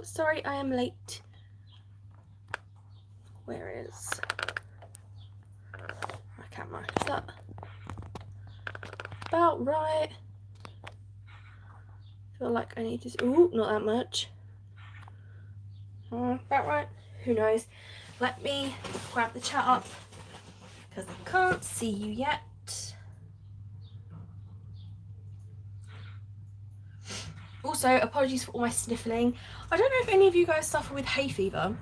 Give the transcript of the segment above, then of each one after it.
Oh, sorry, I am late. Where is my camera? Is that about right? I feel like I need to... Ooh, not that much. About right? Who knows? Let me grab the chat up because I can't see you yet. Also, apologies for all my sniffling. I don't know if any of you guys suffer with hay fever,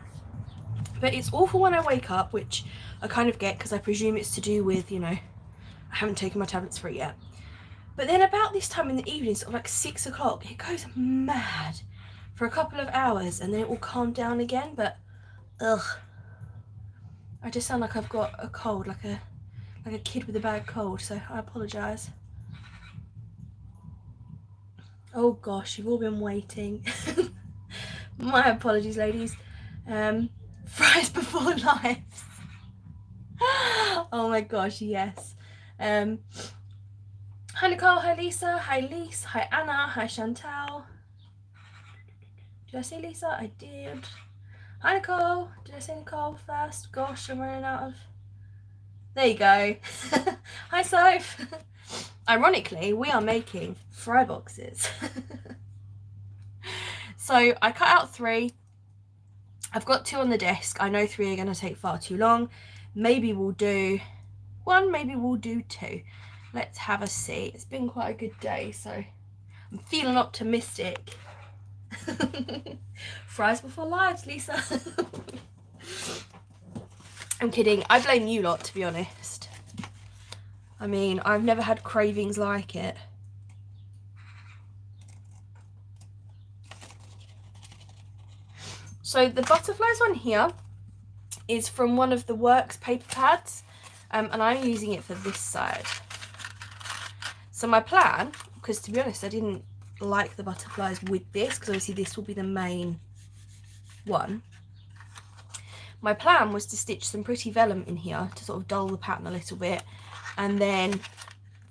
but it's awful when I wake up, which I kind of get because I presume it's to do with, you know, I haven't taken my tablets for it yet. But then about this time in the evening, sort of like 6 o'clock, it goes mad for a couple of hours and then it will calm down again. But ugh, I just sound like I've got a cold, like a kid with a bad cold, so I apologise. Oh gosh, you've all been waiting. My apologies, ladies. Fries before lives. Oh my gosh, yes. Hi Nicole, hi Lisa, hi Lise, hi Anna, hi Chantal. Did I say Lisa? I did. Hi Nicole. Did I say Nicole first? Gosh, I'm running out of... There you go. Hi Soph. Ironically, we are making fry boxes. So I cut out 3. I've got 2 on the desk. I know 3 are going to take far too long. Maybe we'll do 1, maybe we'll do 2. Let's have a see. It's been quite a good day, so I'm feeling optimistic. Fries before lives, Lisa. I'm kidding. I blame you lot, to be honest. I mean, I've never had cravings like it. So the butterflies one here is from one of the Works paper pads, and I'm using it for this side. So my plan, because to be honest, I didn't like the butterflies with this, because obviously this will be the main one. My plan was to stitch some pretty vellum in here to sort of dull the pattern a little bit, and then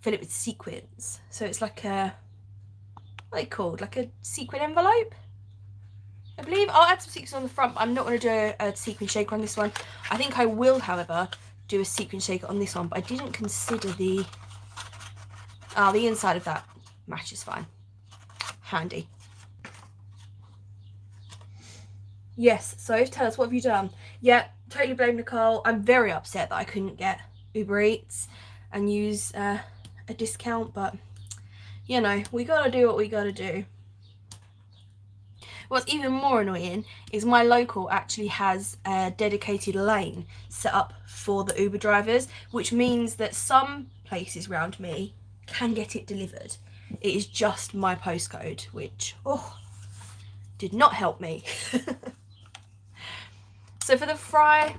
fill it with sequins. So it's like a, what are they called? Like a sequin envelope, I believe. I'll add some sequins on the front, but I'm not going to do a sequin shaker on this one. I think I will, however, do a sequin shaker on this one, but I didn't consider the inside of that matches fine. Handy. Yes, so tell us, what have you done? Yeah, totally blame Nicole. I'm very upset that I couldn't get Uber Eats and use a discount, but you know, we gotta do what we gotta do. What's even more annoying is my local actually has a dedicated lane set up for the Uber drivers, which means that some places around me can get it delivered. It is just my postcode, which, oh, did not help me. So for the fry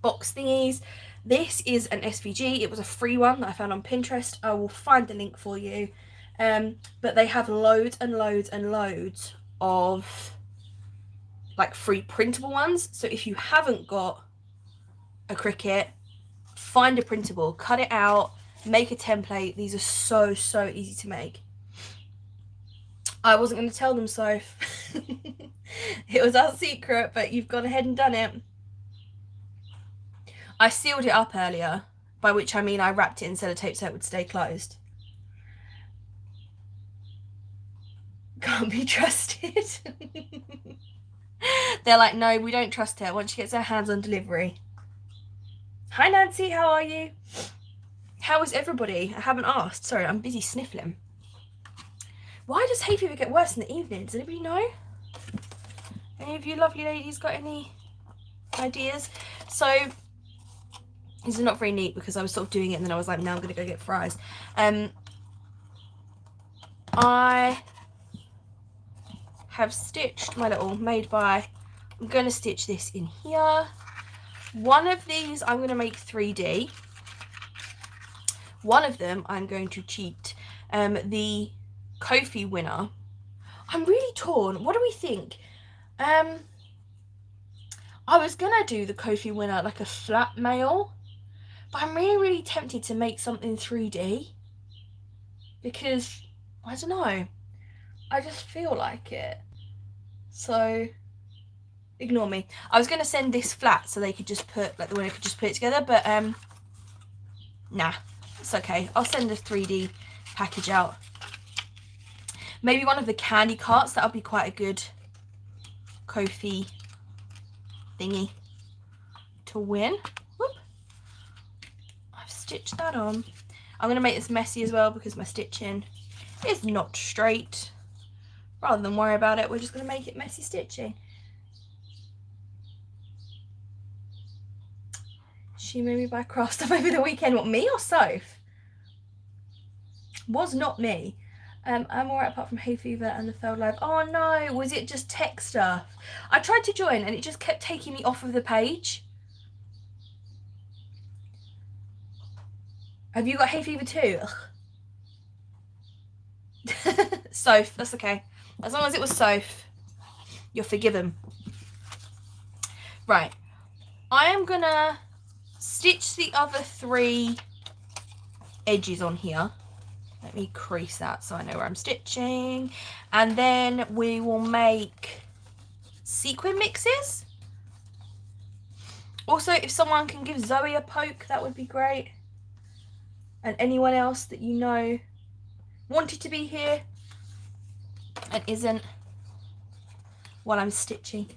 box thingies, this is an SVG. It was a free one that I found on Pinterest. I will find the link for you. But they have loads and loads and loads of like free printable ones. So if you haven't got a Cricut, find a printable, cut it out, make a template. These are so easy to make. I wasn't going to tell them so. It was our secret, but you've gone ahead and done it. I sealed it up earlier, by which I mean I wrapped it in sellotape so it would stay closed. Can't be trusted. They're like, no, we don't trust her once she gets her hands on delivery. Hi Nancy, how are you? How is everybody? I haven't asked. Sorry, I'm busy sniffling. Why does hay fever get worse in the evening? Does anybody know? Any of you lovely ladies got any ideas? So this is not very neat because I was sort of doing it and then I was like, now I'm going to go get fries. I have stitched my little made by, I'm going to stitch this in here. One of these I'm going to make 3D. One of them I'm going to cheat. The Ko-fi winner. I'm really torn. What do we think? I was going to do the Ko-fi winner like a flat mail, but I'm really tempted to make something 3D because, I don't know, I just feel like it. So ignore me. I was going to send this flat so they could just put, like the winner could just put it together, but nah, it's okay. I'll send a 3D package out. Maybe one of the candy carts, that'll be quite a good Ko-fi thingy to win. Whoop. I've stitched that on. I'm going to make this messy as well because my stitching is not straight. Rather than worry about it, we're just going to make it messy stitching. She made me buy craft stuff over the weekend. What, me or Soph? Was not me. I'm alright apart from hay fever and the failed live. Oh no, was it just tech stuff? I tried to join and it just kept taking me off of the page. Have you got hay fever too? Soph, that's okay. As long as it was Soph, you're forgiven. Right, I am gonna stitch the other 3 edges on here. Let me crease that so I know where I'm stitching. And then we will make sequin mixes. Also, if someone can give Zoe a poke, that would be great. And anyone else that you know wanted to be here and isn't while I'm stitching.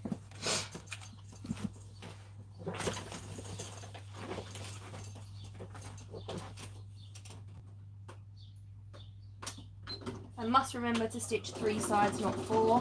I must remember to stitch 3 sides, not 4.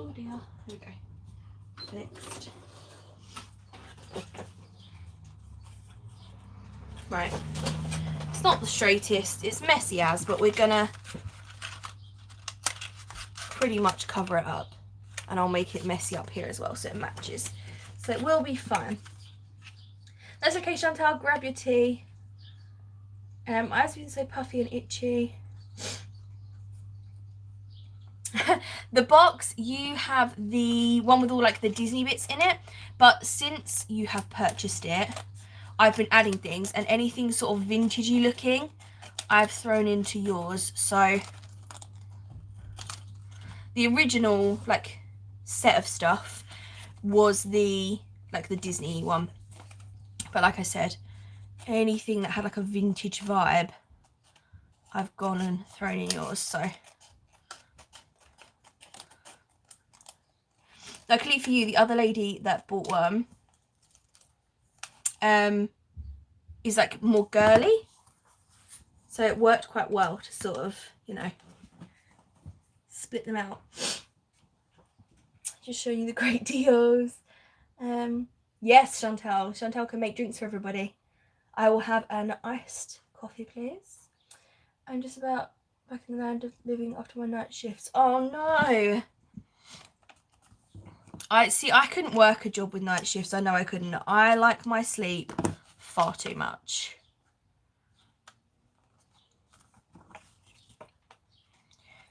Oh dear, here we go. Fixed. Right. It's not the straightest, it's messy as, but we're gonna pretty much cover it up. And I'll make it messy up here as well so it matches. So it will be fun. That's okay, Chantal, grab your tea. I've been so puffy and itchy. The box, you have the one with all like the Disney bits in it, but since you have purchased it, I've been adding things, and anything sort of vintagey looking I've thrown into yours. So the original like set of stuff was the like the Disney one, but like I said, anything that had like a vintage vibe I've gone and thrown in yours. So luckily for you, the other lady that bought one is like more girly, so it worked quite well to sort of, you know, split them out. Just showing you the great deals. Yes, Chantal can make drinks for everybody. I will have an iced coffee, please. I'm just about back in the land of living after my night shifts. Oh no. I couldn't work a job with night shifts. I know I couldn't. I like my sleep far too much.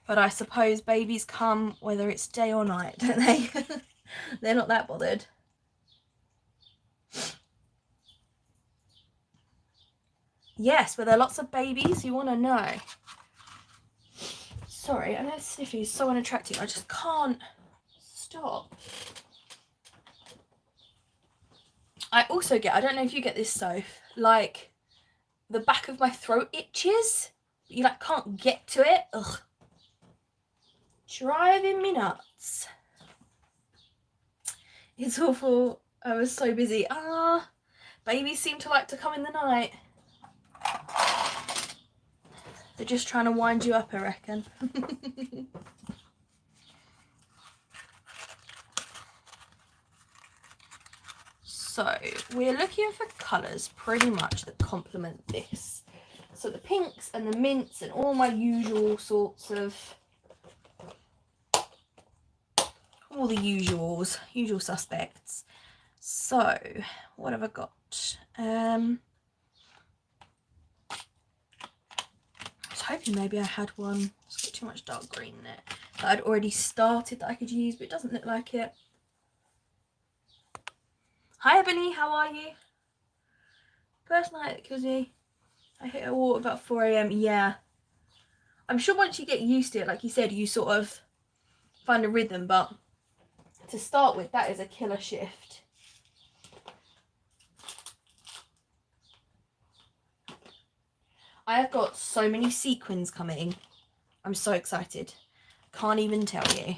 But I suppose babies come whether it's day or night, don't they? They're not that bothered. Yes, but there are lots of babies you want to know. Sorry, I know Sniffy is so unattractive. I just can't stop. I also get, I don't know if you get this, Soph, like the back of my throat itches. You like can't get to it. Ugh. Driving me nuts. It's awful. I was so busy. Babies seem to like to come in the night. They're just trying to wind you up, I reckon. So we're looking for colours pretty much that complement this. So the pinks and the mints and all my usual sorts of, all the usual suspects. So what have I got? I was hoping maybe I had one. It's got too much dark green in it that I'd already started that I could use, but it doesn't look like it. Hi Ebony, how are you? First night at Kizzy, I hit a wall about 4 AM. Yeah. I'm sure once you get used to it, like you said, you sort of find a rhythm, but to start with, that is a killer shift. I have got so many sequins coming. I'm so excited. Can't even tell you.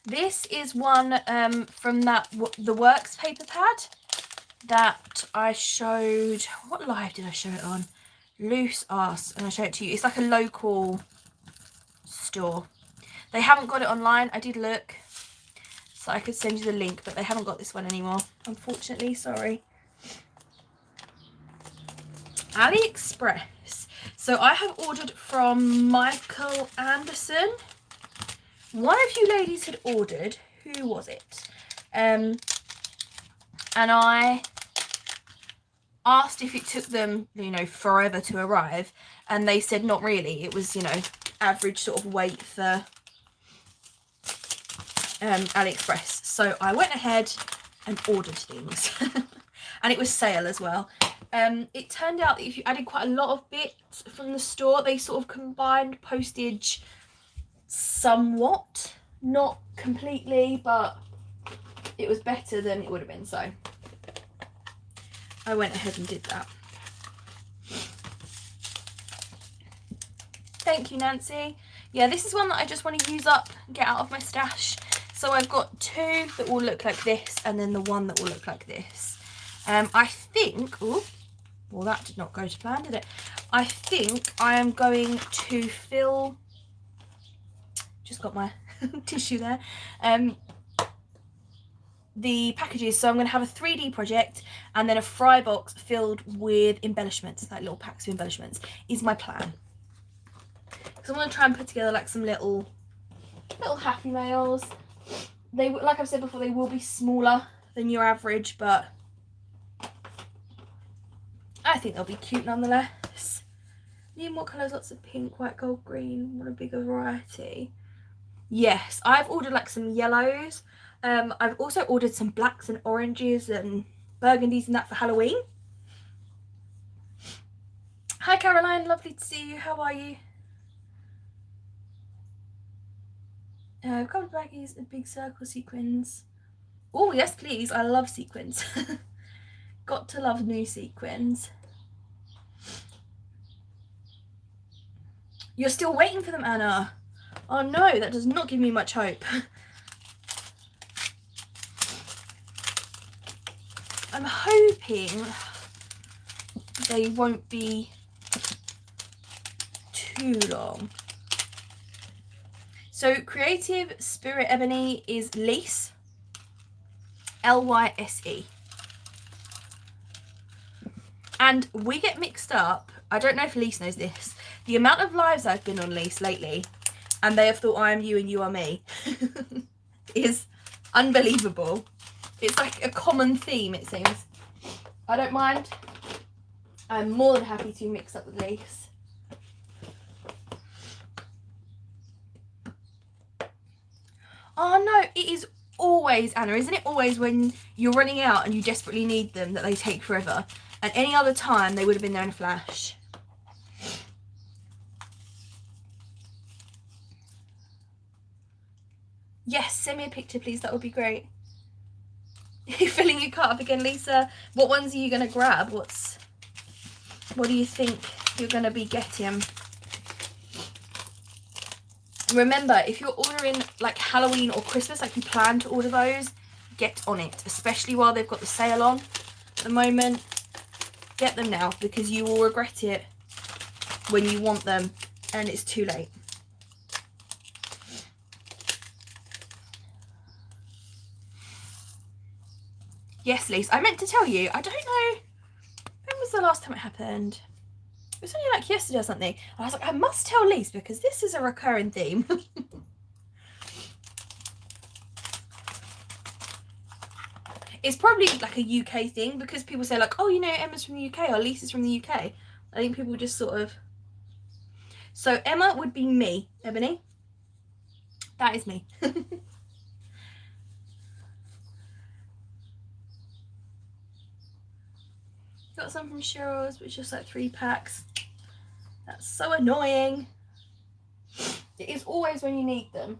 This is one from the Works paper pad that I showed. What live did I show it on? Loose Ass, and I showed it to you. It's like a local store. They haven't got it online. I did look, so I could send you the link, but they haven't got this one anymore, unfortunately. Sorry. AliExpress. So I have ordered from Michael Anderson. One of you ladies had ordered. Who was it? And I asked if it took them, you know, forever to arrive, and they said not really. It was, you know, average sort of wait for AliExpress. So I went ahead and ordered things. And it was sale as well. It turned out that if you added quite a lot of bits from the store, they sort of combined postage somewhat, not completely, but it was better than it would have been, so I went ahead and did that. Thank you, Nancy. Yeah, this is one that I just want to use up and get out of my stash. So I've got two that will look like this, and then the one that will look like this. I think, oh, well, that did not go to plan, did it? I think I am going to fill, just got my tissue there, the packages. So I'm going to have a 3D project and then a fry box filled with embellishments, like little packs of embellishments, is my plan. So I'm going to try and put together like some little happy mails. They, like I've said before, they will be smaller than your average, but I think they'll be cute nonetheless. Need more colours, lots of pink, white, gold, green, want a bigger variety. Yes, I've ordered like some yellows. I've also ordered some blacks and oranges and burgundies and that for Halloween. Hi Caroline, lovely to see you. How are you? Couple of baggies and big circle sequins. Oh yes, please. I love sequins. Got to love new sequins. You're still waiting for them, Anna. Oh no, that does not give me much hope. I'm hoping they won't be too long. So Creative Spirit Ebony is Lyse, Lyse. And we get mixed up, I don't know if Lyse knows this, the amount of lives I've been on Lyse lately, and they have thought I am you and you are me, is unbelievable. It's like a common theme, it seems. I don't mind. I'm more than happy to mix up with Lyse. Oh no, it is always, Anna, isn't it always when you're running out and you desperately need them that they take forever? And any other time they would have been there in a flash. Yes, send me a picture, please. That would be great. You're filling your cart up again, Lisa. What ones are you going to grab? What do you think you're going to be getting? Remember, if you're ordering like Halloween or Christmas, like you plan to order those, get on it. Especially while they've got the sale on at the moment. Get them now, because you will regret it when you want them and it's too late. Yes, Lisa, I meant to tell you, I don't know, when was the last time it happened? It was only like yesterday or something. I was like, I must tell Lisa because this is a recurring theme. It's probably like a UK thing, because people say like, oh, you know, Emma's from the UK or Lisa's from the UK. I think people just sort of... So Emma would be me, Ebony. That is me. Got some from Cheryl's, which is just like 3 packs. That's so annoying. It is always when you need them.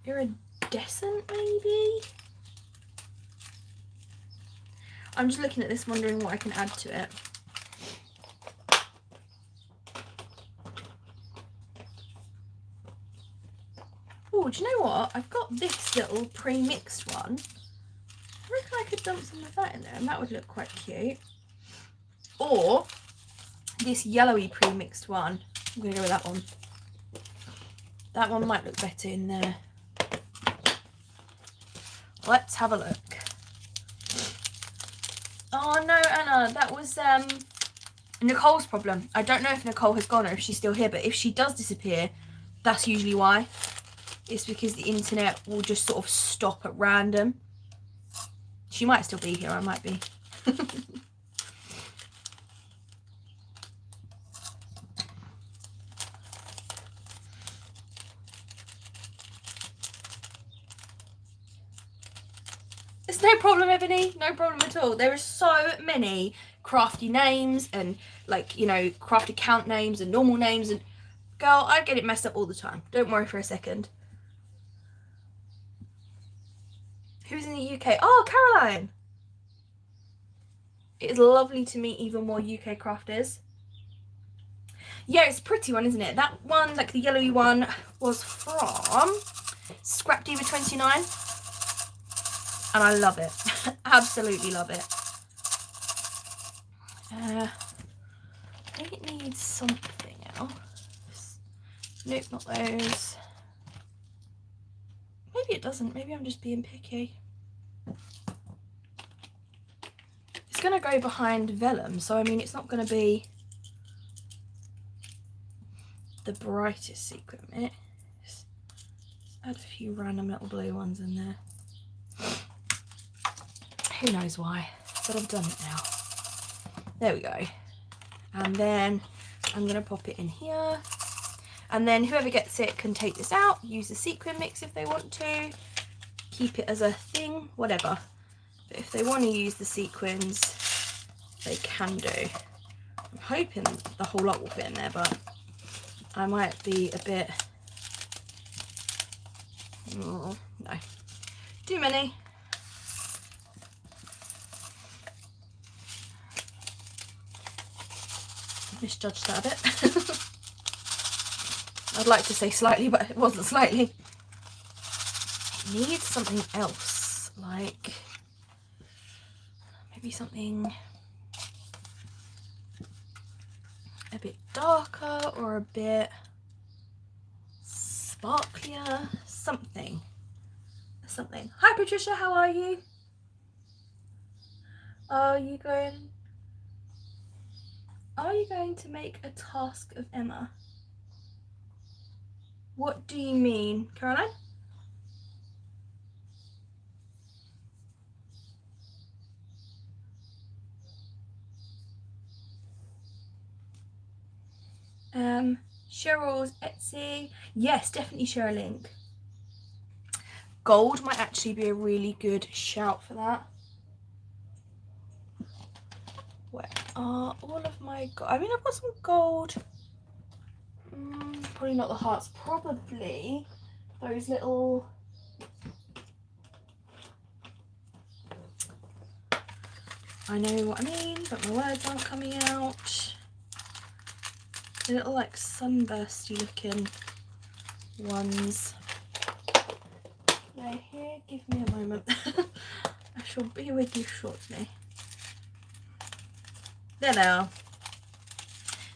Iridescent, maybe? I'm just looking at this, wondering what I can add to it. Oh, do you know what? I've got this little pre-mixed one. I reckon I could dump some of that in there, and that would look quite cute. Or this yellowy pre-mixed one. I'm going to go with that one. That one might look better in there. Let's have a look. Oh no, Anna, that was Nicole's problem. I don't know if Nicole has gone or if she's still here, but if she does disappear, that's usually why. It's because the internet will just sort of stop at random. She might still be here, I might be. It's no problem, Ebony, no problem at all. There are so many crafty names and, like, you know, craft account names and normal names, and girl, I get it messed up all the time. Don't worry for a second. Who's in the UK? Oh, Caroline. It is lovely to meet even more UK crafters. Yeah, it's a pretty one, isn't it? That one, like the yellowy one, was from Scrap Diva 29. And I love it. Absolutely love it. I think it needs something else. Nope, not those. Maybe it doesn't. Maybe I'm just being picky. It's going to go behind vellum, so I mean it's not going to be the brightest sequin. Just add a few random little blue ones in there. Who knows why, but I've done it now. There we go. And then I'm going to pop it in here. And then whoever gets it can take this out, use the sequin mix if they want to, keep it as a thing, whatever. But if they want to use the sequins, they can do. I'm hoping the whole lot will fit in there, but I might be a bit... no. Too many. Misjudged that a bit. I'd like to say slightly, but it wasn't slightly. It needs something else, like maybe something a bit darker or a bit sparklier, something. Hi Patricia, how are you? Are you going to make a task of Emma? What do you mean, Caroline? Cheryl's Etsy. Yes, definitely share a link. Gold might actually be a really good shout for that. Where are all of my gold? I mean, I've got some gold Probably not the hearts, probably those little... I know what I mean, but my words aren't coming out. The little like sunbursty looking ones. Now here, give me a moment. I shall be with you shortly. There they are.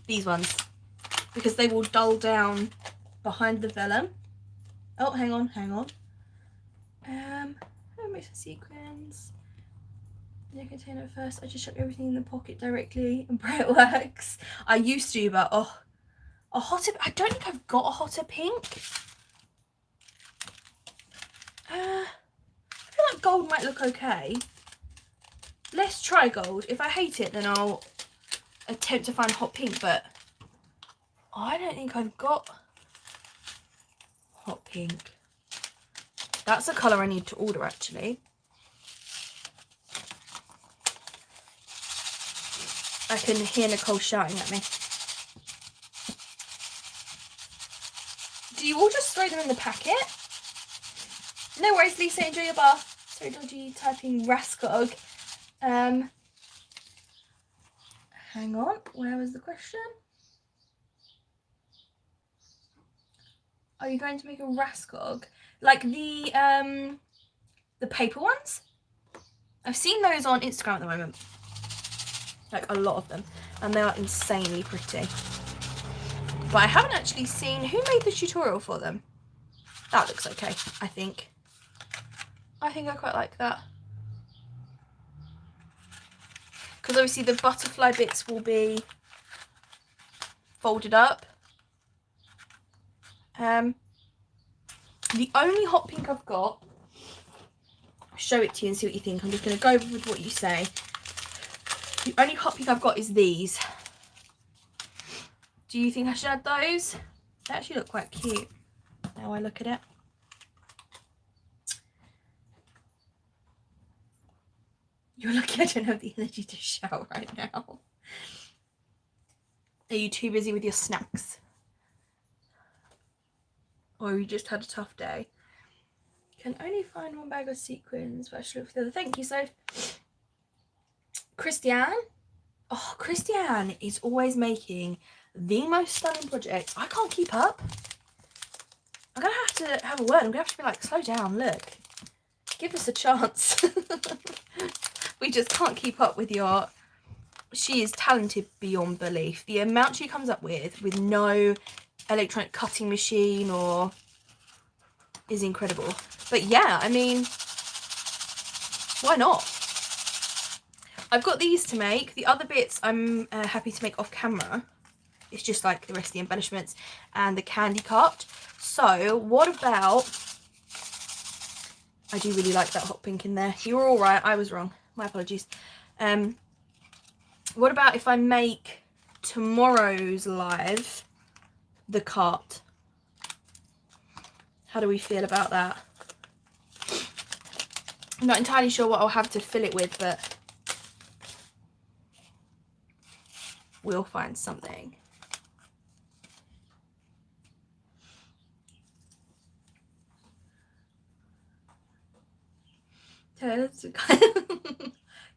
These ones. Because they will dull down behind the vellum. Oh, hang on. Mix the sequins. In the container first. I just chuck everything in the pocket directly and pray it works. I used to, but a hotter. I don't think I've got a hotter pink. I feel like gold might look okay. Let's try gold. If I hate it, then I'll attempt to find hot pink, but I don't think I've got hot pink. That's a colour I need to order, actually. I can hear Nicole shouting at me. Do you all just throw them in the packet? No worries, Lisa, enjoy your bath. Sorry, dodgy typing Rascog. Hang on, where was the question? Are you going to make a Rascog? Like the paper ones? I've seen those on Instagram at the moment. Like a lot of them. And they are insanely pretty. But I haven't actually seen who made the tutorial for them. That looks okay, I think. I think I quite like that. Because obviously the butterfly bits will be folded up. The only hot pink I've got, I'll show it to you and see what you think. I'm just going to go with what you say. The only hot pink I've got is these. Do you think I should add those? They actually look quite cute now I look at it. You're lucky I don't have the energy to shout right now. Are you too busy with your snacks? Or you just had a tough day? Can only find one bag of sequins, but I should look for the other. Thank you, Soph. Christiane. Oh, Christiane is always making the most stunning projects. I can't keep up. I'm going to have to have a word. I'm going to have to be like, slow down, look. Give us a chance. We just can't keep up with your... She is talented beyond belief. The amount she comes up with no electronic cutting machine or... is incredible. But yeah, I mean, why not? I've got these to make. The other bits I'm happy to make off camera. It's just like the rest of the embellishments and the candy cut. So what about... I do really like that hot pink in there. You were all right. I was wrong. My apologies. What about if I make tomorrow's live the cart? How do we feel about that? I'm not entirely sure what I'll have to fill it with, but we'll find something.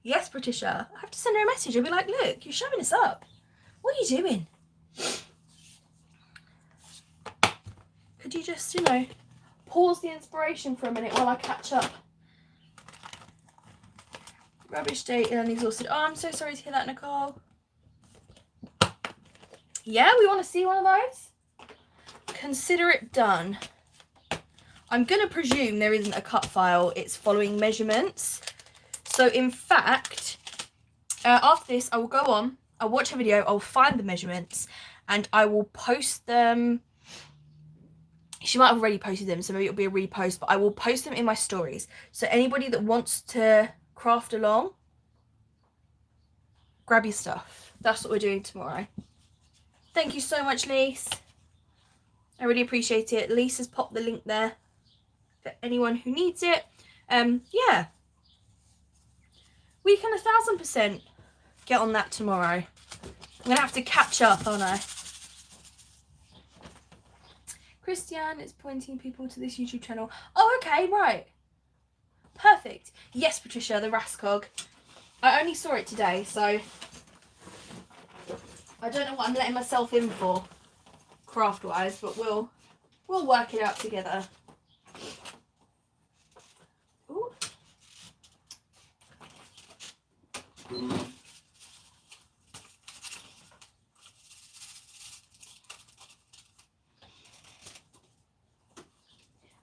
Yes, Patricia. I have to send her a message. I'll be like, look, you're showing us up. What are you doing? Could you just, you know, pause the inspiration for a minute while I catch up? Rubbish day and exhausted. Oh, I'm so sorry to hear that, Nicole. Yeah, we want to see one of those. Consider it done. I'm going to presume there isn't a cut file. It's following measurements. So, in fact, after this, I will go on, I'll watch a video, I'll find the measurements, and I will post them. She might have already posted them, so maybe it'll be a repost, but I will post them in my stories. So, anybody that wants to craft along, grab your stuff. That's what we're doing tomorrow. Thank you so much, Lise. I really appreciate it. Lise has popped the link there for anyone who needs it. Yeah. We can 1000% get on that tomorrow. I'm going to have to catch up, aren't I? Christian is pointing people to this YouTube channel. Oh, okay, right. Perfect. Yes, Patricia, the Rascog. I only saw it today, so I don't know what I'm letting myself in for, craft-wise, but we'll work it out together. Ooh.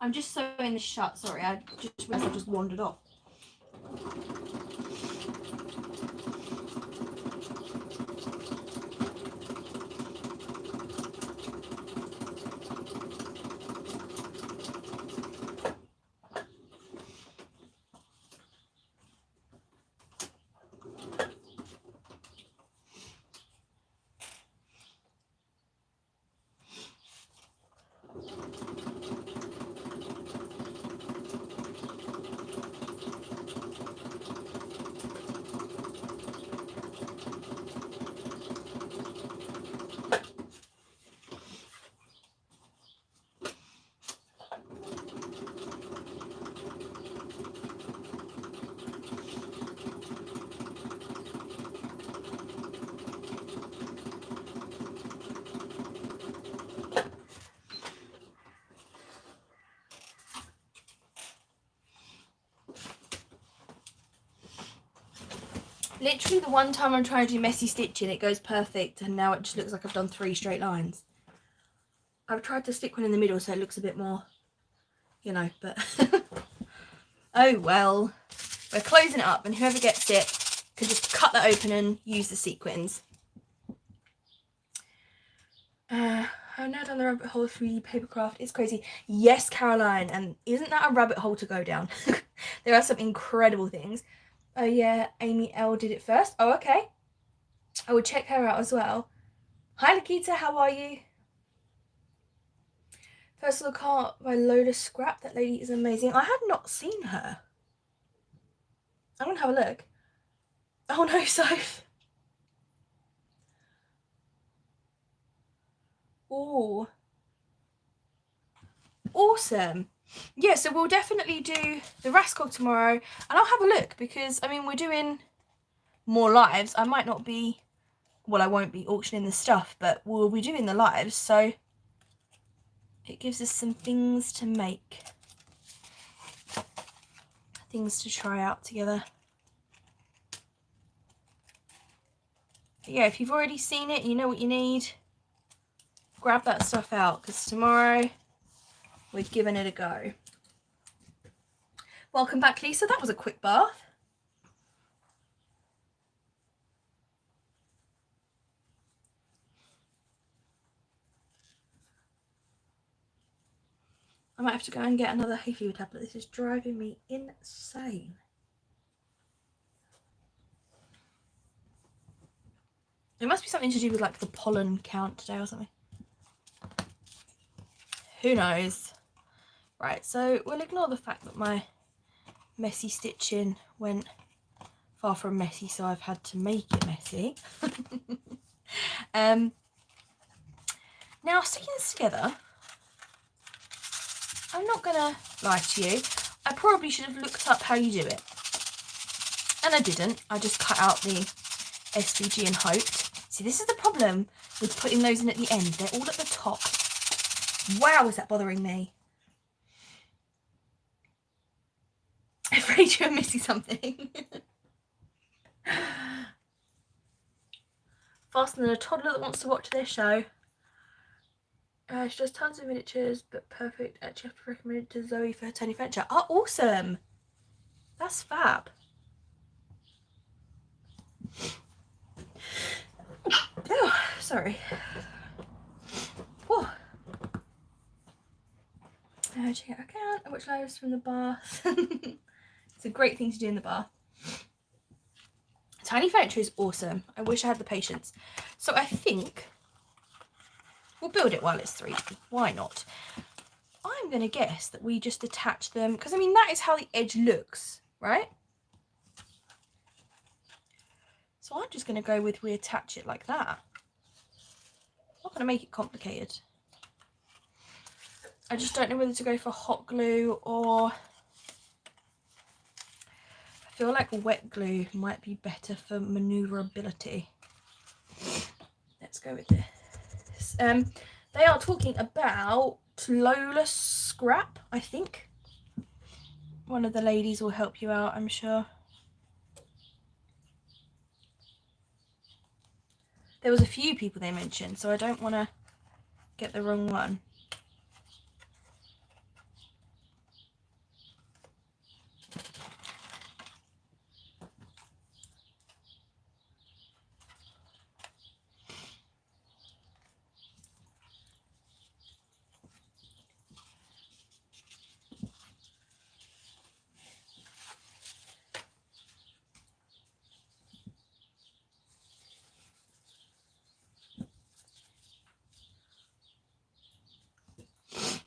I'm just sewing this shut. Sorry, I just wandered off. Literally the one time I'm trying to do messy stitching, it goes perfect, and now it just looks like I've done 3 straight lines. I've tried to stick one in the middle so it looks a bit more, you know, but oh well. We're closing it up, and whoever gets it can just cut that open and use the sequins. I've now done the rabbit hole 3D papercraft. It's crazy. Yes, Caroline, and isn't that a rabbit hole to go down? There are some incredible things. Oh yeah, Amy L did it first. Oh, okay. I will check her out as well. Hi, Lakita, how are you? First look art by Lola Scrap. That lady is amazing. I have not seen her. I'm gonna have a look. Oh no, Soph. Oh, awesome. Yeah, so we'll definitely do the Rascal tomorrow, and I'll have a look, because I mean, we're doing more lives. I might not be, well, I won't be auctioning the stuff, but we'll be doing the lives, so it gives us some things to make, things to try out together. But yeah, if you've already seen it, you know what you need, grab that stuff out, because tomorrow we're giving it a go. Welcome back, Lisa. That was a quick bath. I might have to go and get another hay fever tablet. This is driving me insane. It must be something to do with like the pollen count today or something. Who knows? Right, so we'll ignore the fact that my messy stitching went far from messy, so I've had to make it messy. Now, sticking this together, I'm not gonna lie to you, I probably should have looked up how you do it, and I didn't. I just cut out the SVG and hoped. See, this is the problem with putting those in at the end. They're all at the top. Wow, is that bothering me? I'm afraid you're missing something. Faster than a toddler that wants to watch their show. She does tons of miniatures, but perfect. Actually, I have to recommend it to Zoe for her tiny furniture. Oh, awesome! That's fab. Oh, sorry. Oh. Check out our account and watch lives from the bath. It's a great thing to do in the bath. Tiny furniture is awesome. I wish I had the patience. So I think we'll build it while it's 3D. Why not? I'm going to guess that we just attach them, because I mean, that is how the edge looks, right? So I'm just going to go with we attach it like that. I'm not going to make it complicated. I just don't know whether to go for hot glue or I feel like wet glue might be better for maneuverability. Let's go with this. They are talking about Lola scrap, I think. One of the ladies will help you out, I'm sure. There was a few people they mentioned, so I don't want to get the wrong one.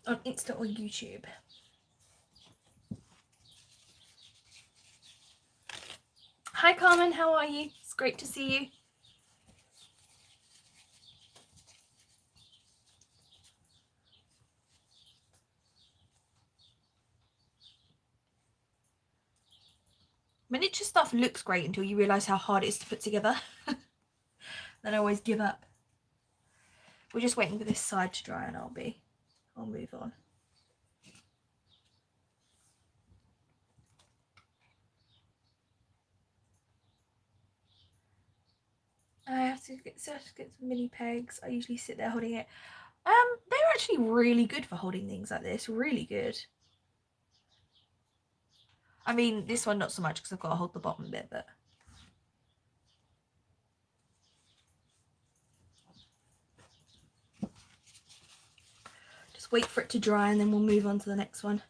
On Insta or YouTube. Hi Carmen, how are you? It's great to see you. Miniature stuff looks great until you realise how hard it is to put together. Then I always give up. We're just waiting for this side to dry and I'll move on. I have to get some mini pegs. I usually sit there holding it. They're actually really good for holding things like this. Really good. I mean, this one not so much because I've got to hold the bottom bit, but just wait for it to dry and then we'll move on to the next one.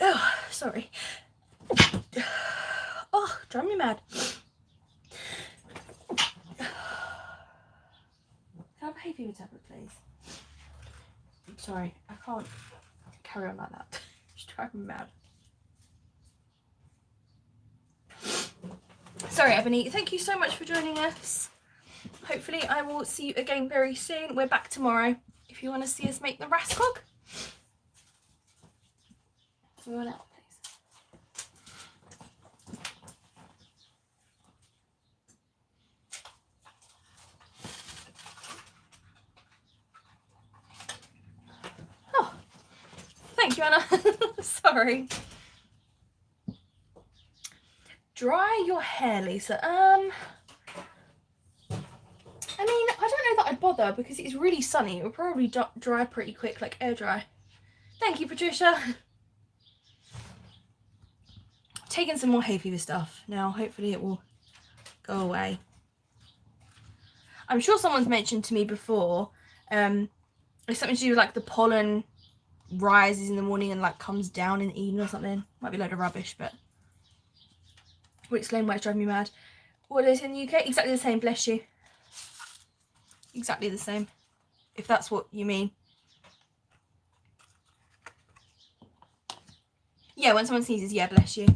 Oh, sorry. Oh, drive me mad. Can I have a hay fever tablet, please? I'm sorry, I can't carry on like that. It's driving me mad. Sorry, Ebony. Thank you so much for joining us. Hopefully I will see you again very soon. We're back tomorrow if you want to see us make the raskog. Roll out, please. Oh, thank you, Anna. Sorry. Dry your hair, Lisa. I mean, I don't know that I'd bother because it's really sunny. It will probably dry pretty quick, like air dry. Thank you, Patricia. Taking some more hay fever stuff now. Hopefully it will go away. I'm sure someone's mentioned to me before, it's something to do with like the pollen rises in the morning and like comes down in the evening or something. Might be a load of rubbish, but will explain why it's driving me mad. What is in the UK? Exactly the same, bless you. Exactly the same, if that's what you mean. Yeah, when someone sneezes, yeah, bless you.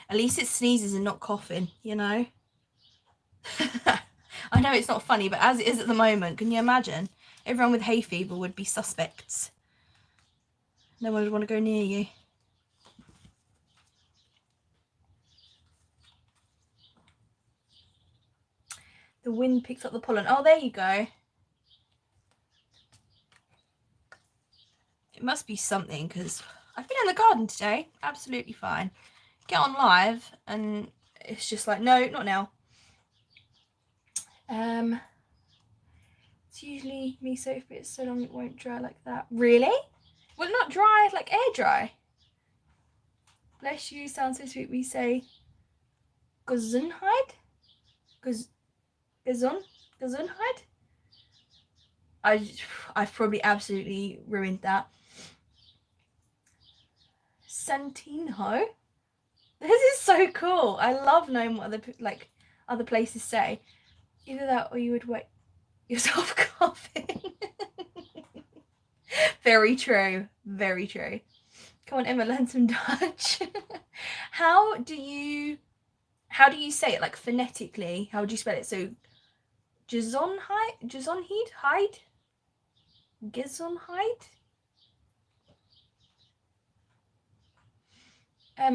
At least it sneezes and not coughing, you know? I know it's not funny, but as it is at the moment, can you imagine? Everyone with hay fever would be suspects. No one would want to go near you. The wind picks up the pollen. Oh, there you go. It must be something because I've been in the garden today. Absolutely fine. Get on live and it's just like, no, not now. It's usually me so if it's so long it won't dry like that. Really? Well, not dry, like air dry. Bless you, sounds so sweet. We say Gesundheit? Gesundheit? I've probably absolutely ruined that. Santinho? This is so cool. I love knowing what other places say. Either that or you would wait yourself coughing. Very true. Very true. Come on, Emma, learn some Dutch. How do you say it, like phonetically? How would you spell it? So Gezondheid?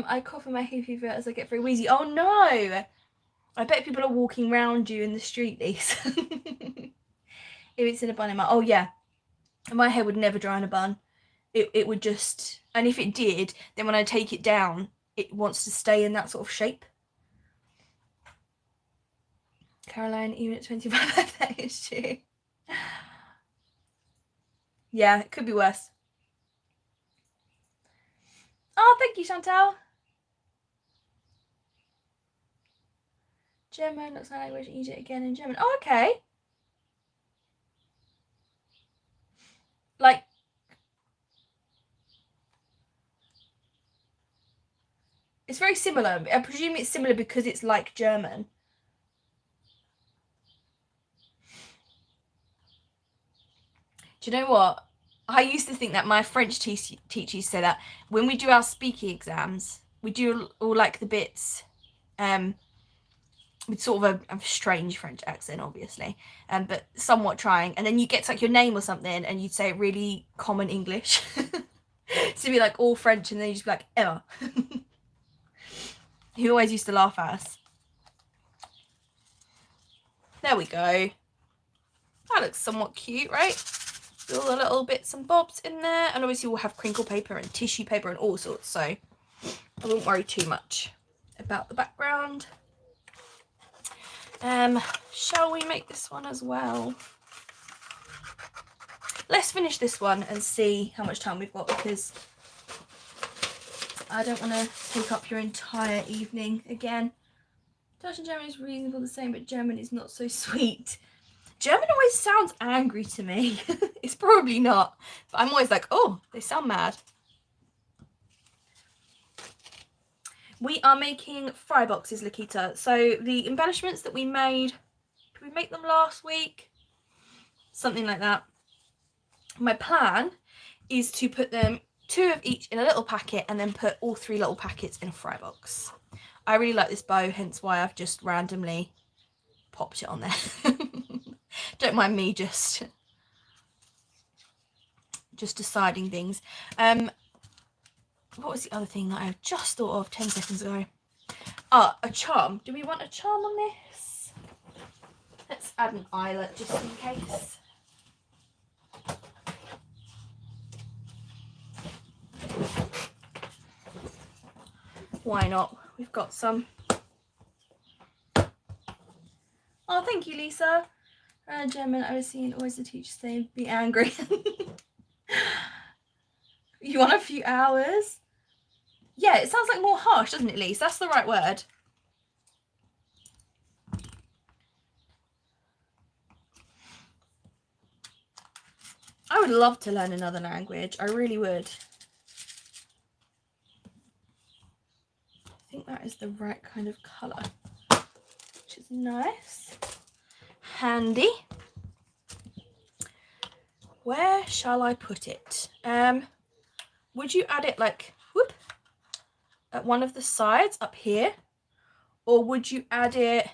I cough in my hay fever as I get very wheezy. Oh no! I bet people are walking around you in the street, Lisa. If it's in a bun in my... Oh yeah. My hair would never dry in a bun. It would just... And if it did, then when I take it down, it wants to stay in that sort of shape. Caroline, even at 25, that is true. Yeah, it could be worse. Oh, thank you, Chantal. German looks like language. Eat it again in German. Oh, okay. Like, it's very similar. I presume it's similar because it's like German. Do you know what? I used to think that my French teacher used to say that when we do our speaking exams, we do all like the bits with sort of a strange French accent, obviously, but somewhat trying. And then you get to like your name or something and you'd say really common English. So be like all French and then you just be like, Emma. He always used to laugh at us. There we go. That looks somewhat cute, right? All the little bits and bobs in there. And obviously we'll have crinkle paper and tissue paper and all sorts. So I won't worry too much about the background. Shall we make this one as well? Let's finish this one and see how much time we've got, because I don't want to take up your entire evening again. Dutch and German is reasonable the same, but German is not so sweet. German always sounds angry to me. It's probably not, but I'm always like, oh, they sound mad. We are making fry boxes, Lakita. So the embellishments that we made, did we make them last week? Something like that. My plan is to put them 2 of each in a little packet and then put all 3 little packets in a fry box. I really like this bow, hence why I've just randomly popped it on there. Don't mind me just deciding things. What was the other thing that I just thought of 10 seconds ago? Ah, a charm. Do we want a charm on this? Let's add an eyelet just in case. Why not? We've got some. Oh, thank you, Lisa. German, I was seeing always the teacher saying, be angry. You want a few hours? Yeah, it sounds like more harsh, doesn't it, Lisa? That's the right word. I would love to learn another language. I really would. I think that is the right kind of colour, which is nice. Handy. Where shall I put it? Would you add it like whoop at one of the sides up here, or would you add it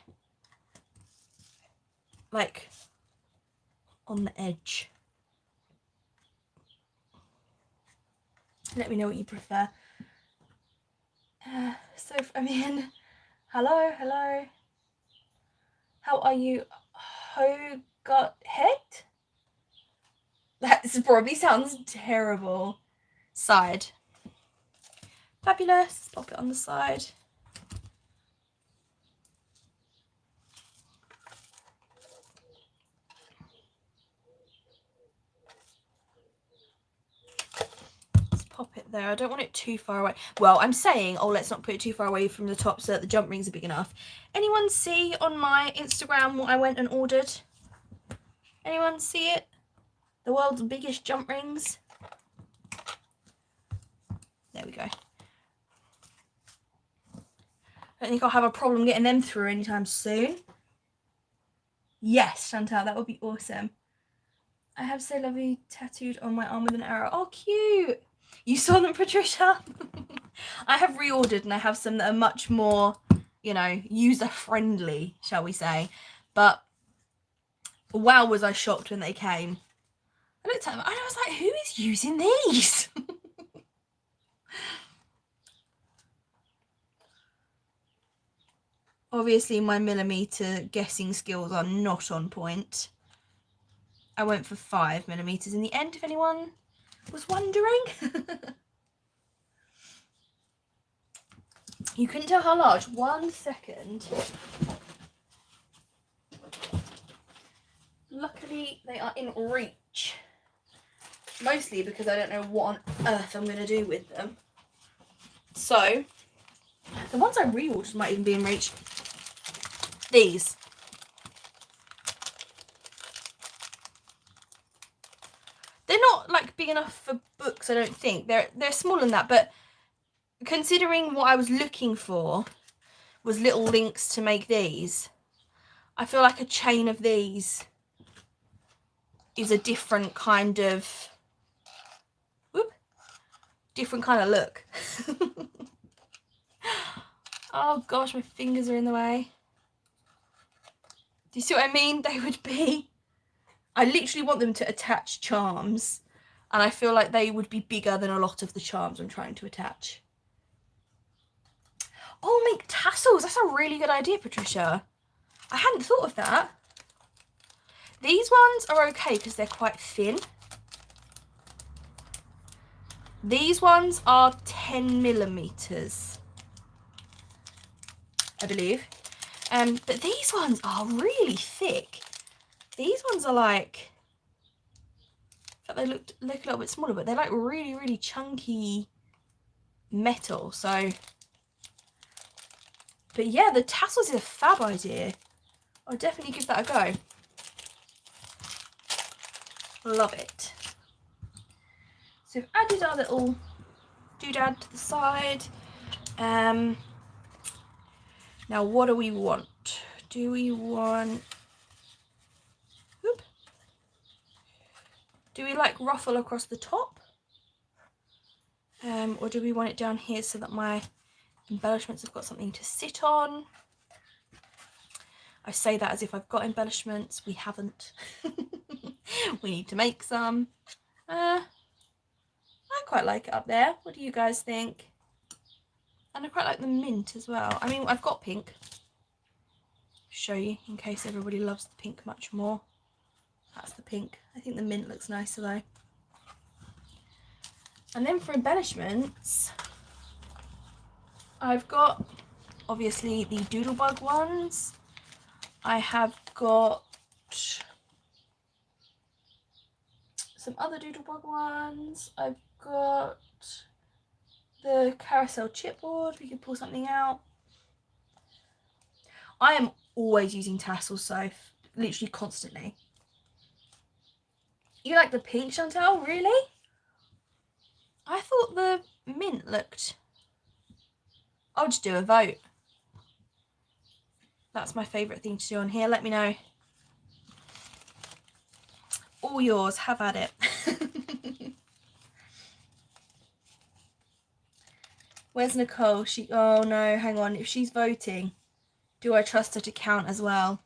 like on the edge? Let me know what you prefer. So I mean, hello. How are you? Ho got head? That probably sounds terrible. Side. Fabulous. Let's pop it on the side. Let's pop it there. I don't want it too far away. Well, I'm saying, oh, let's not put it too far away from the top so that the jump rings are big enough. Anyone see on my Instagram what I went and ordered? Anyone see it? The world's biggest jump rings. There we go. don't think I'll have a problem getting them through anytime soon. Yes, Chantal, that would be awesome. I have So Lovely tattooed on my arm with an arrow. Oh, cute. You saw them, Patricia? I have reordered and I have some that are much more, you know, user-friendly, shall we say. But wow, was I shocked when they came. I looked at them and I was like, who is using these? Obviously, my millimetre guessing skills are not on point. I went for 5 millimetres in the end, if anyone was wondering. You couldn't tell how large. 1 second. Luckily, they are in reach. Mostly because I don't know what on earth I'm going to do with them. So, the ones I reordered might even be in reach. These. They're not like big enough for books, I don't think. They're smaller than that, but considering what I was looking for was little links to make these, I feel like a chain of these is a different kind of look. Oh gosh, my fingers are in the way. Do you see what I mean? They would be, I literally want them to attach charms, and I feel like they would be bigger than a lot of the charms I'm trying to attach. Oh, make tassels. That's a really good idea, Patricia. I hadn't thought of that. These ones are okay because they're quite thin. These ones are 10 millimeters, I believe. But these ones are really thick. These ones are like, they look a little bit smaller, but they're like really, really chunky metal. So, but yeah, the tassels is a fab idea. I'll definitely give that a go. Love it. So we've added our little doodad to the side. Now what do we want? Do we want, do we like ruffle across the top? Or do we want it down here so that my embellishments have got something to sit on? I say that as if I've got embellishments. We haven't. We need to make some. I quite like it up there. What do you guys think? And I quite like the mint as well. I mean, I've got pink. Show you in case everybody loves the pink much more. That's the pink. I think the mint looks nicer though. And then for embellishments, I've got obviously the Doodlebug ones. I have got some other Doodlebug ones. I've got the carousel chipboard. We could pull something out. I am always using tassels, so literally constantly. You like the pink, Chantal? Really? I thought the mint looked... I'll just do a vote. That's my favourite thing to do on here. Let me know. All yours. Have at it. Where's Nicole? Oh no, hang on. If she's voting, do I trust her to count as well?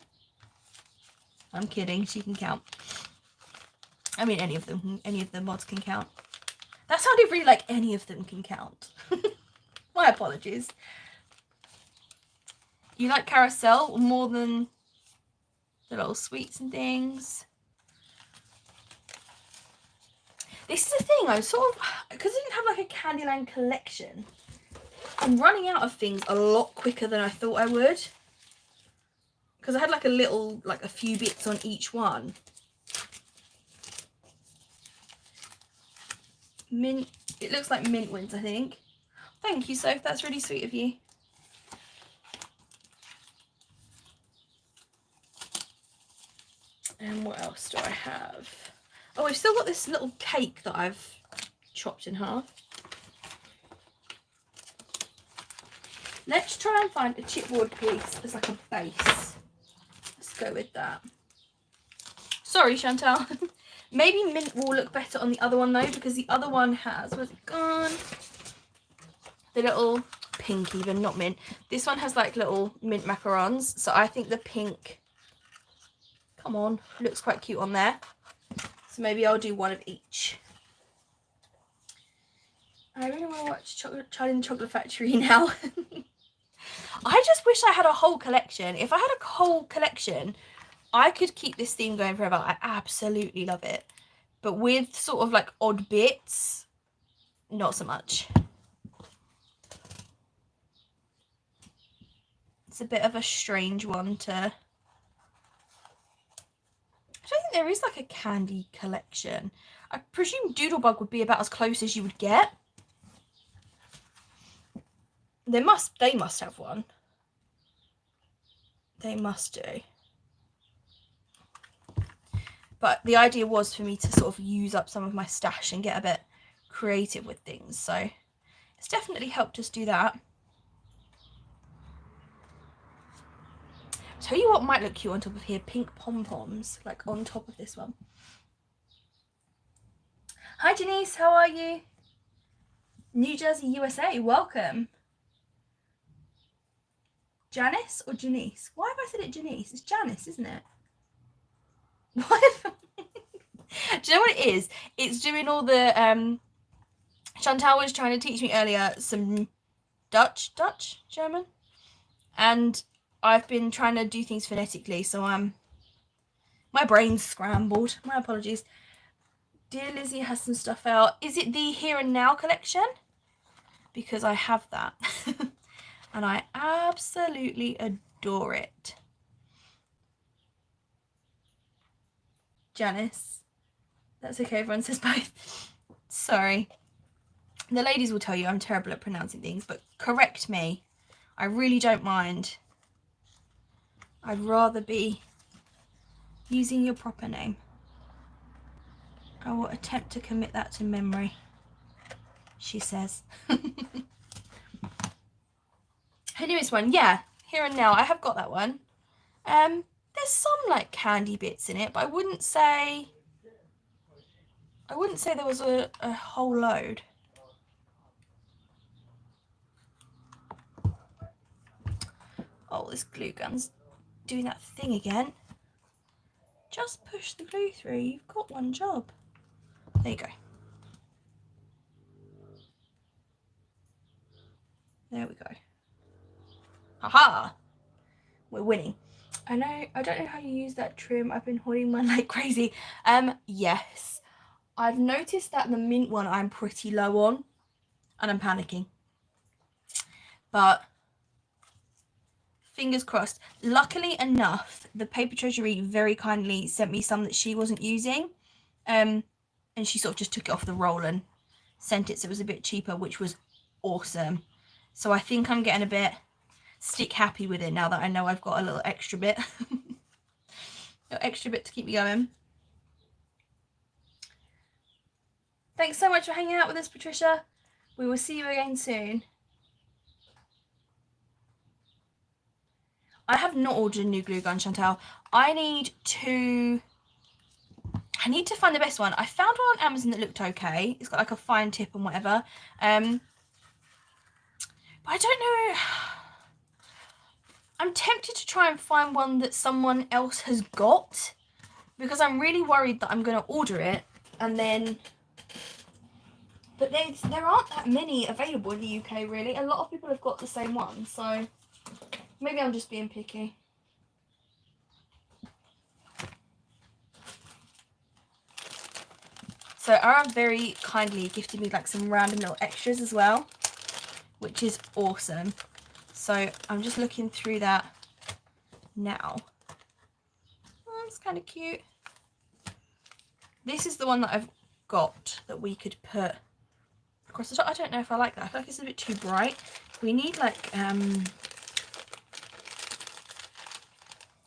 I'm kidding. She can count. I mean, any of them. Any of the mods can count. That sounded really like any of them can count. My apologies. You like carousel more than the little sweets and things? This is the thing. I'm sort of, because I didn't have like a Candyland collection, I'm running out of things a lot quicker than I thought I would. Because I had like a few bits on each one. Mint, it looks like mint wins, I think. Thank you, Soph, that's really sweet of you. And what else do I have? Oh, I've still got this little cake that I've chopped in half. Let's try and find a chipboard piece as like a base. Let's go with that. Sorry, Chantal. Maybe mint will look better on the other one though, because the other one has, where's it gone? The little pink even, not mint. This one has like little mint macarons. So I think the pink, come on, looks quite cute on there. So maybe I'll do one of each. I really want to watch Charlie and the Chocolate Factory now. I just wish I had a whole collection. If I had a whole collection, I could keep this theme going forever. I absolutely love it. But with sort of like odd bits, not so much. It's a bit of a strange one to... I don't think there is like a candy collection. I presume Doodlebug would be about as close as you would get. They must have one. They must do. But the idea was for me to sort of use up some of my stash and get a bit creative with things. So it's definitely helped us do that. Tell you what might look cute on top of here. Pink pom-poms, like on top of this one. Hi Janice, how are you? New Jersey, USA, welcome. Janice or Janice? Why have I said it Janice? It's Janice, isn't it? What? Do you know what it is? It's doing all the Chantal was trying to teach me earlier some Dutch, German, and I've been trying to do things phonetically, so my brain's scrambled. My apologies. Dear Lizzie has some stuff out. Is it the Here and Now collection? Because I have that. And I absolutely adore it. Janice. That's okay, everyone says both. Sorry. The ladies will tell you I'm terrible at pronouncing things, but correct me. I really don't mind. I'd rather be using your proper name. I will attempt to commit that to memory, she says. Her newest one, yeah, Here and Now. I have got that one. There's some like candy bits in it, but I wouldn't say there was a whole load. Oh, this glue gun's doing that thing again. Just push the glue through. You've got one job. There you go. There we go. Haha! We're winning. I don't know how you use that trim. I've been holding mine like crazy. Yes. I've noticed that the mint one I'm pretty low on, and I'm panicking. But fingers crossed. Luckily enough, the Paper Treasury very kindly sent me some that she wasn't using. And she sort of just took it off the roll and sent it, so it was a bit cheaper, which was awesome. So I think I'm getting a bit stick happy with it now that I know I've got a little extra bit. A little extra bit to keep me going. Thanks so much for hanging out with us, Patricia. We will see you again soon. I have not ordered a new glue gun, Chantal. I need to find the best one. I found one on Amazon that looked okay. It's got like a fine tip and whatever. But I don't know. I'm tempted to try and find one that someone else has got, because I'm really worried that I'm going to order it and then... But there aren't that many available in the UK, really. A lot of people have got the same one, so maybe I'm just being picky. So Ara very kindly gifted me like some random little extras as well, which is awesome. So I'm just looking through that now. Oh, it's kind of cute. This is the one that I've got that we could put across the top. I don't know if I like that. I feel like it's a bit too bright. We need like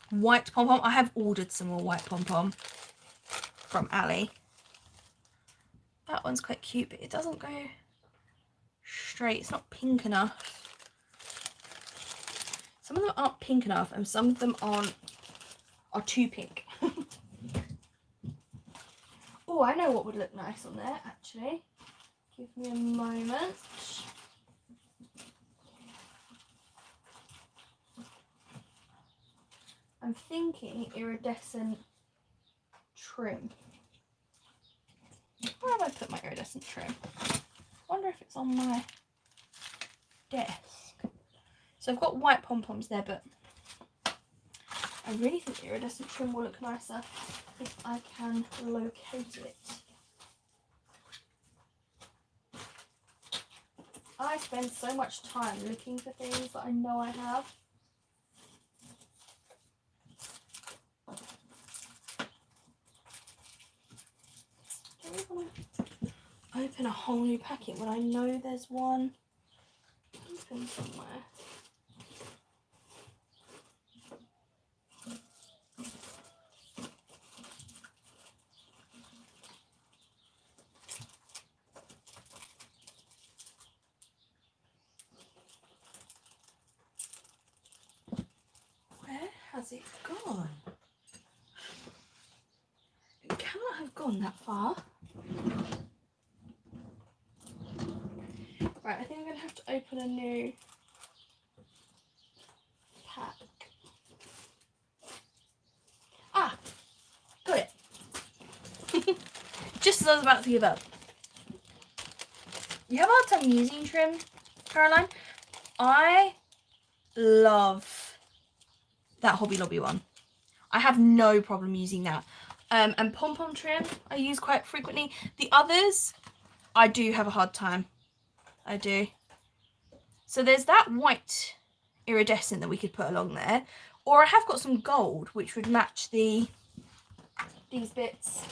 white pom-pom. I have ordered some more white pom-pom from Ali. That one's quite cute, but it doesn't go straight. It's not pink enough. Some of them aren't pink enough and some of them are too pink. Oh, I know what would look nice on there, actually. Give me a moment. I'm thinking iridescent trim. Where have I put my iridescent trim? I wonder if it's on my desk. So I've got white pom-poms there, but I really think the iridescent trim will look nicer if I can locate it. I spend so much time looking for things that I know I have. I don't want to open a whole new packet when I know there's one open somewhere. Where has it gone? It cannot have gone that far. Right, I think I'm going to have to open a new pack. Ah, got it. Just as I was about to give up. You have a hard time using trim, Caroline? I love that Hobby Lobby one. I have no problem using that. And pom-pom trim I use quite frequently. The others, I do have a hard time. I do. So there's that white iridescent that we could put along there. Or I have got some gold, which would match these bits.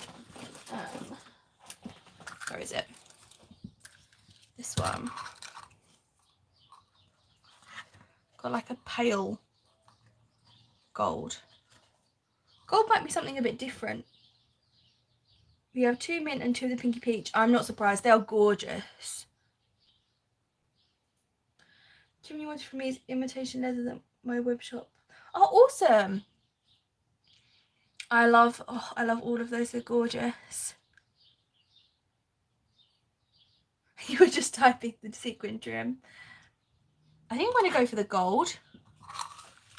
Where is it? This one. Got like a pale gold. Gold might be something a bit different. We have 2 mint and 2 of the pinky peach. I'm not surprised. They are gorgeous. Kim, you wanted from me is imitation leather than my web shop. Oh, awesome! I love all of those. They're gorgeous. You were just typing the sequin trim. I think I'm going to go for the gold.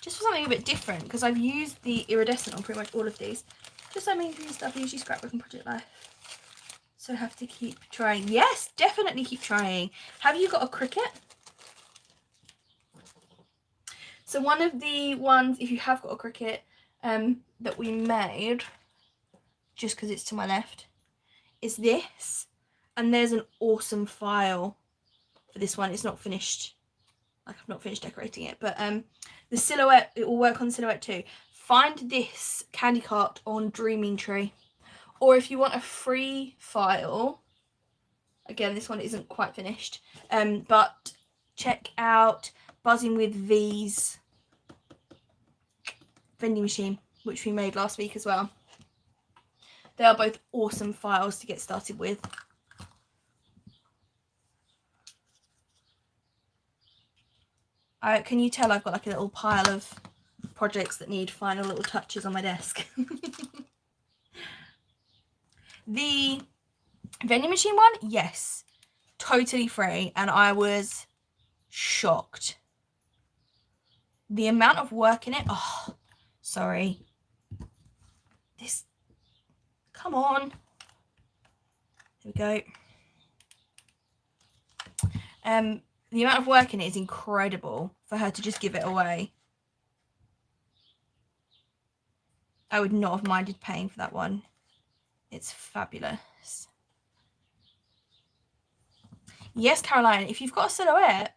Just for something a bit different, because I've used the iridescent on pretty much all of these. Just so many green stuff, usually scrapbook and Project Life. So I have to keep trying. Yes, definitely keep trying. Have you got a Cricut? So one of the ones, if you have got a Cricut, that we made, just because it's to my left, is this. And there's an awesome file for this one. It's not finished. Like, I've not finished decorating it. But the silhouette, it will work on silhouette too. Find this candy cart on Dreaming Tree. Or if you want a free file, again, this one isn't quite finished, but check out Buzzing with V's vending machine, which we made last week as well. They are both awesome files to get started with. Can you tell I've got like a little pile of projects that need final little touches on my desk. The vending machine one, yes, totally free, and I was shocked. The amount of work in it. Oh, sorry. This, come on. There we go. The amount of work in it is incredible for her to just give it away. I would not have minded paying for that one. It's fabulous. Yes, Caroline, if you've got a silhouette,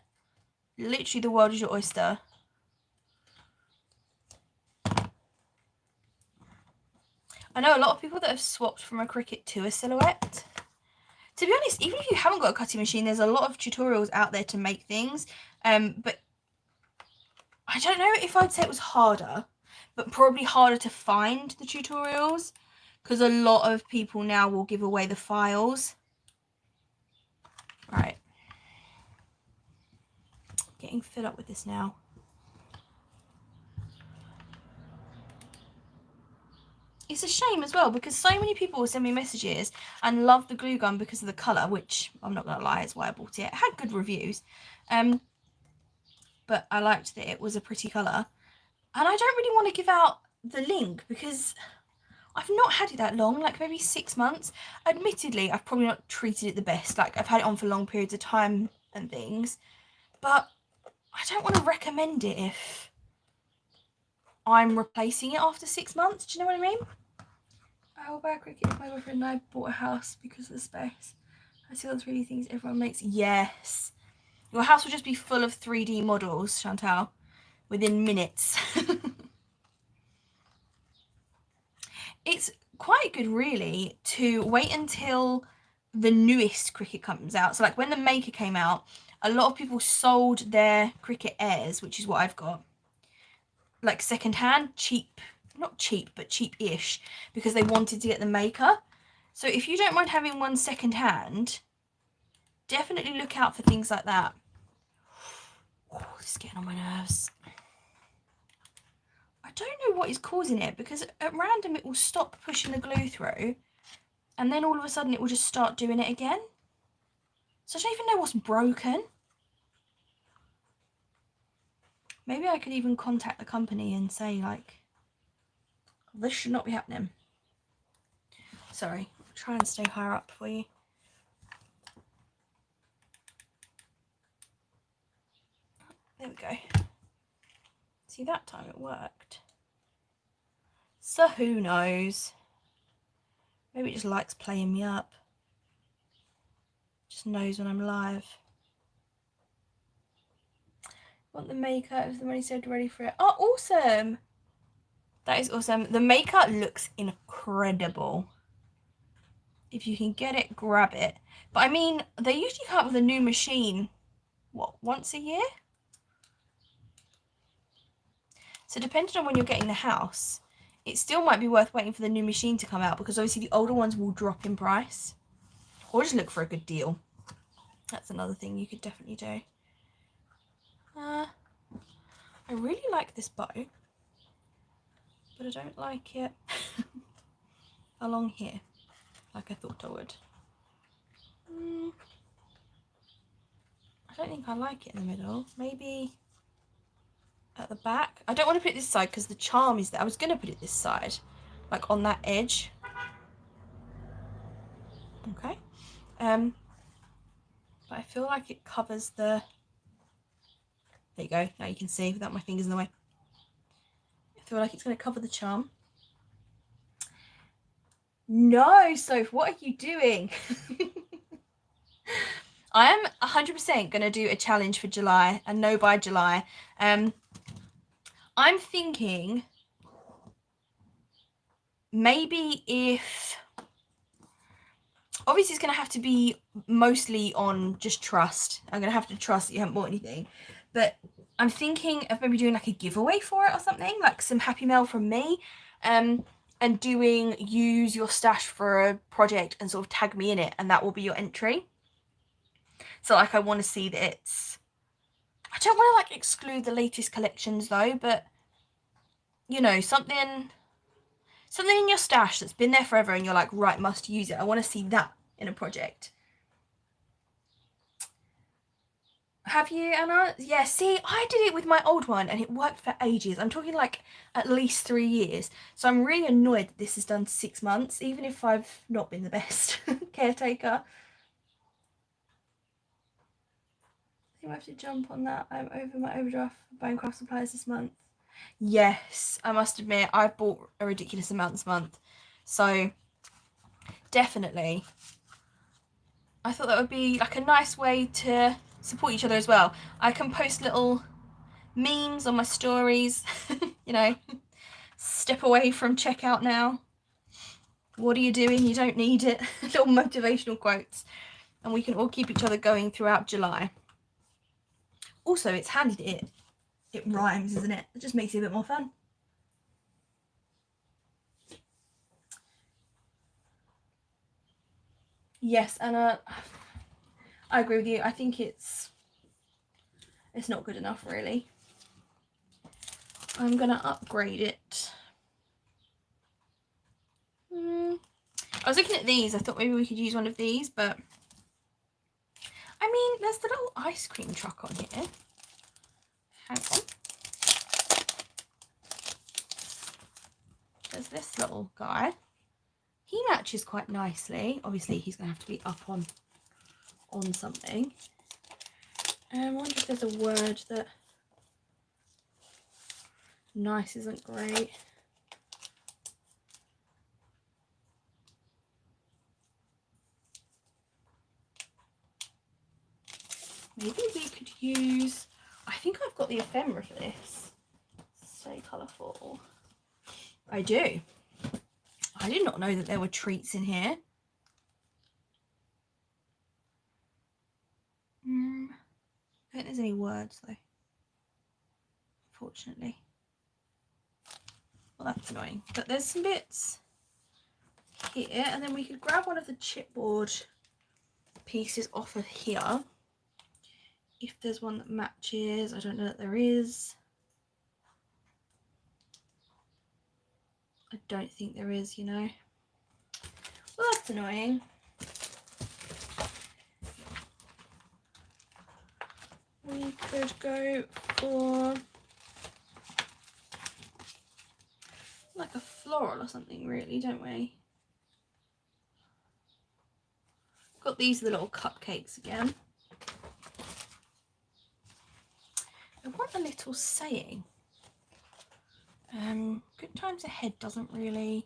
literally the world is your oyster. I know a lot of people that have swapped from a Cricut to a silhouette. To be honest, even if you haven't got a cutting machine, there's a lot of tutorials out there to make things. But I don't know if I'd say it was harder, but probably harder to find the tutorials, because a lot of people now will give away the files. Right. Getting fed up with this now. it's a shame as well because so many people will send me messages and love the glue gun because of the colour, which I'm not going to lie, is why I bought it. It had good reviews, but I liked that it was a pretty colour. And I don't really want to give out the link because I've not had it that long, like maybe 6 months. Admittedly, I've probably not treated it the best. Like, I've had it on for long periods of time and things, but I don't want to recommend it if I'm replacing it after 6 months. Do you know what I mean? I will buy a cricket if my boyfriend and I bought a house because of the space. I see all the 3D things everyone makes. Yes. Your house will just be full of 3D models, Chantal, within minutes. It's quite good, really, to wait until the newest Cricut comes out. So, like, when the Maker came out, a lot of people sold their Cricut Airs, which is what I've got, like, secondhand, cheap. Not cheap, but cheap-ish, because they wanted to get the Maker. So if you don't mind having one secondhand, definitely look out for things like that. Oh, this is getting on my nerves. I don't know what is causing it, because at random it will stop pushing the glue through, and then all of a sudden it will just start doing it again. So I don't even know what's broken. Maybe I could even contact the company and say, like, this should not be happening. Sorry, I'll try and stay higher up for you. There we go. See, that time it worked. So who knows? Maybe it just likes playing me up. Just knows when I'm live. Want the Maker if the money said ready for it. Oh, awesome! That is awesome. The Maker looks incredible. If you can get it, grab it. But I mean, they usually come up with a new machine, what, once a year? So depending on when you're getting the house, it still might be worth waiting for the new machine to come out because obviously the older ones will drop in price. Or just look for a good deal. That's another thing you could definitely do. I really like this bow, but I don't like it along here like I thought I would. I don't think I like it in the middle. Maybe at the back. I don't want to put it this side because the charm is there. I was going to put it this side, like on that edge. Okay. But I feel like it covers the... There you go. Now you can see without my fingers in the way. I feel like it's going to cover the charm. No, Soph, what are you doing? I am 100% going to do a challenge for July, and no by July. I'm thinking maybe if... Obviously, it's going to have to be mostly on just trust. I'm going to have to trust that you haven't bought anything. But I'm thinking of maybe doing like a giveaway for it or something, like some happy mail from me. And doing use your stash for a project and sort of tag me in it, and that will be your entry. So like I want to see that it's... I don't want to like exclude the latest collections though, but you know, something in your stash that's been there forever and you're like, right, must use it. I want to see that in a project. Have you, Anna? Yeah, see, I did it with my old one and it worked for ages. I'm talking like at least 3 years. So I'm really annoyed that this has done 6 months, even if I've not been the best caretaker. I think I have to jump on that. I'm over my overdraft for buying craft supplies this month. Yes, I must admit, I've bought a ridiculous amount this month. So, definitely. I thought that would be like a nice way to support each other as well. I can post little memes on my stories, you know, step away from checkout now. What are you doing? You don't need it. Little motivational quotes. And we can all keep each other going throughout July. Also, it's handy that it rhymes, isn't it? It just makes it a bit more fun. Yes, and I agree with you. I think it's not good enough, really. I'm gonna upgrade it I was looking at these. I thought maybe we could use one of these, but I mean, there's the little ice cream truck on here. Hang on. There's this little guy. He matches quite nicely. Obviously, he's going to have to be up on something. I wonder if there's a word that nice isn't great. Maybe we could use, I think I've got the ephemera for this. Stay colourful. I do. I did not know that there were treats in here. I don't think there's any words though, unfortunately. Well, that's annoying. But there's some bits here, and then we could grab one of the chipboard pieces off of here. If there's one that matches, I don't know that there is. I don't think there is, you know. Well, that's annoying. We could go for like a floral or something, really, don't we? Got these little cupcakes again. I want a little saying. Good times ahead doesn't really.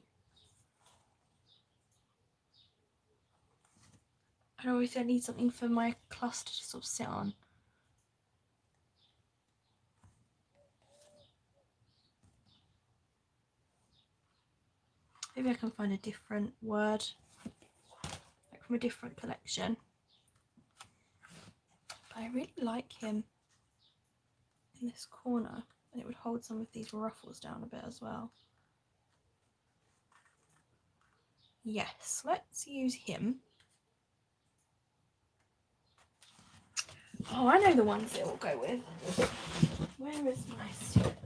I don't know if I need something for my cluster to sort of sit on. Maybe I can find a different word, like from a different collection. But I really like him in this corner, and it would hold some of these ruffles down a bit as well. Yes, let's use him. Oh, I know the ones it will go with. Where is my students?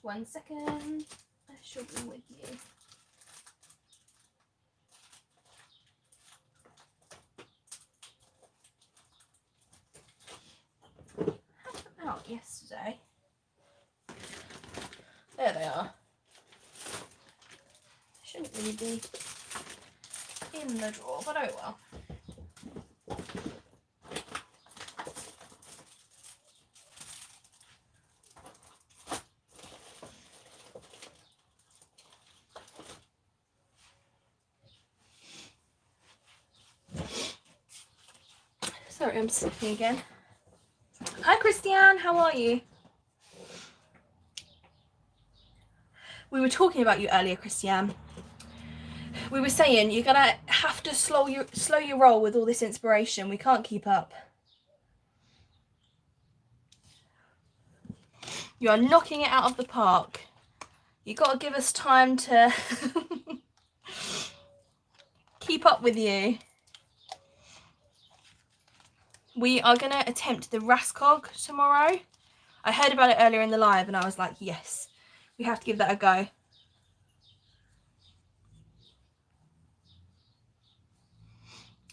One second. I shall be with you. I had them out yesterday. There they are. Shouldn't really be in the drawer, but oh well. Sorry, I'm slipping again. Hi, Christiane. How are you? We were talking about you earlier, Christiane. We were saying you're gonna have to slow your roll with all this inspiration. We can't keep up. You are knocking it out of the park. You got to give us time to keep up with you. We are going to attempt the Raskog tomorrow. I heard about it earlier in the live and I was like, yes, we have to give that a go. I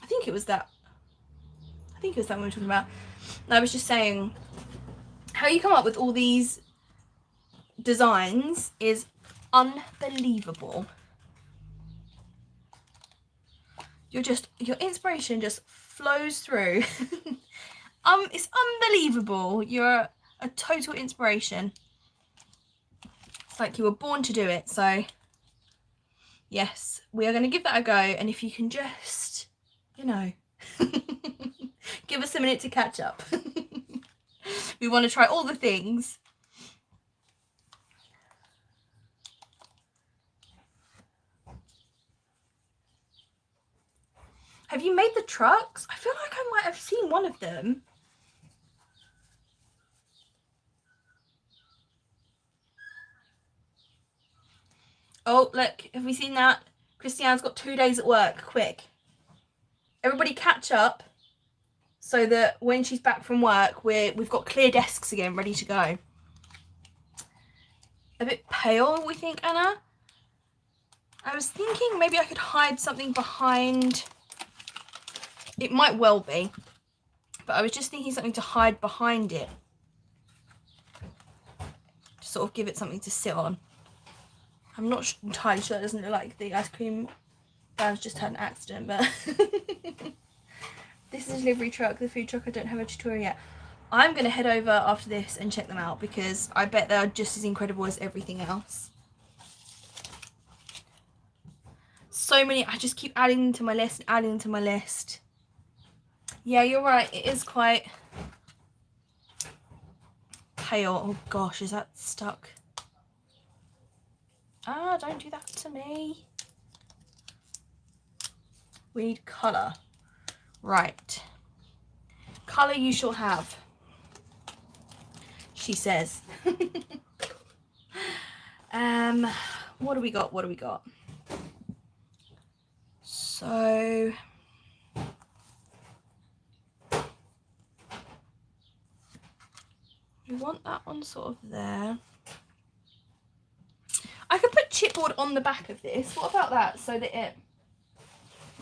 think it was that one we were talking about. And I was just saying, how you come up with all these designs is unbelievable. Your inspiration just flows through. It's unbelievable. You're a total inspiration. It's like you were born to do it. So yes, we are going to give that a go. And if you can just, you know, give us a minute to catch up. We want to try all the things. Have you made the trucks? I feel like I might have seen one of them. Oh, look, have we seen that? Christiane's got 2 days at work. Quick. Everybody catch up so that when she's back from work, we've got clear desks again, ready to go. A bit pale, we think, Anna? I was thinking maybe I could hide something behind. It might well be, but I was just thinking something to hide behind it. To sort of give it something to sit on. I'm not entirely sure. It doesn't look like the ice cream van's just had an accident, but this is a delivery truck, the food truck. I don't have a tutorial yet. I'm going to head over after this and check them out because I bet they're just as incredible as everything else. So many, I just keep adding to my list, adding to my list. Yeah, you're right, it is quite pale. Oh gosh, is that stuck? Ah, don't do that to me. We need colour. Right. Colour you shall have, she says. What do we got? What do we got? So we want that one sort of there. I could put chipboard on the back of this. What about that? So that it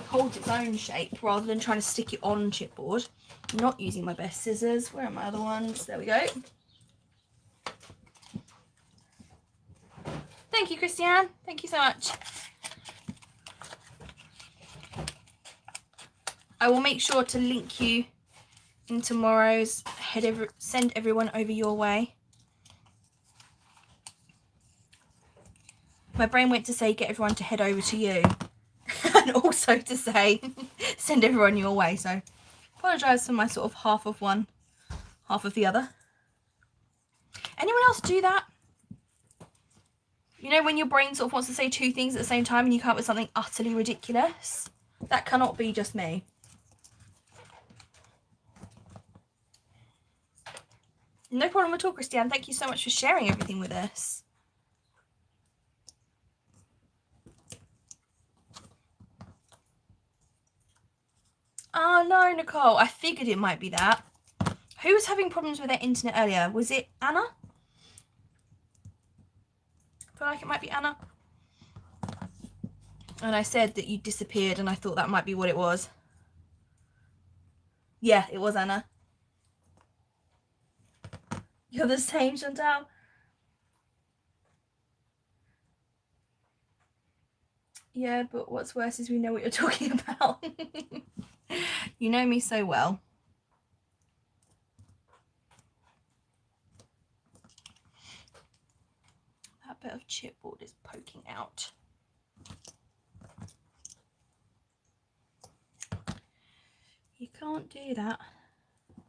holds its own shape rather than trying to stick it on chipboard. I'm not using my best scissors. Where are my other ones? There we go. Thank you, Christiane. Thank you so much. I will make sure to link you in tomorrow's send everyone over your way. My brain went to say get everyone to head over to you and also to say send everyone your way. So apologise for my sort of half of one, half of the other. Anyone else do that? You know when your brain sort of wants to say two things at the same time and you come up with something utterly ridiculous? That cannot be just me. No problem at all, Christiane. Thank you so much for sharing everything with us. Oh no, Nicole. I figured it might be that. Who was having problems with their internet earlier? Was it Anna? I feel like it might be Anna. And I said that you disappeared and I thought that might be what it was. Yeah, it was Anna. You're the same, Chantal. Yeah, but what's worse is we know what you're talking about. You know me so well. That bit of chipboard is poking out. You can't do that.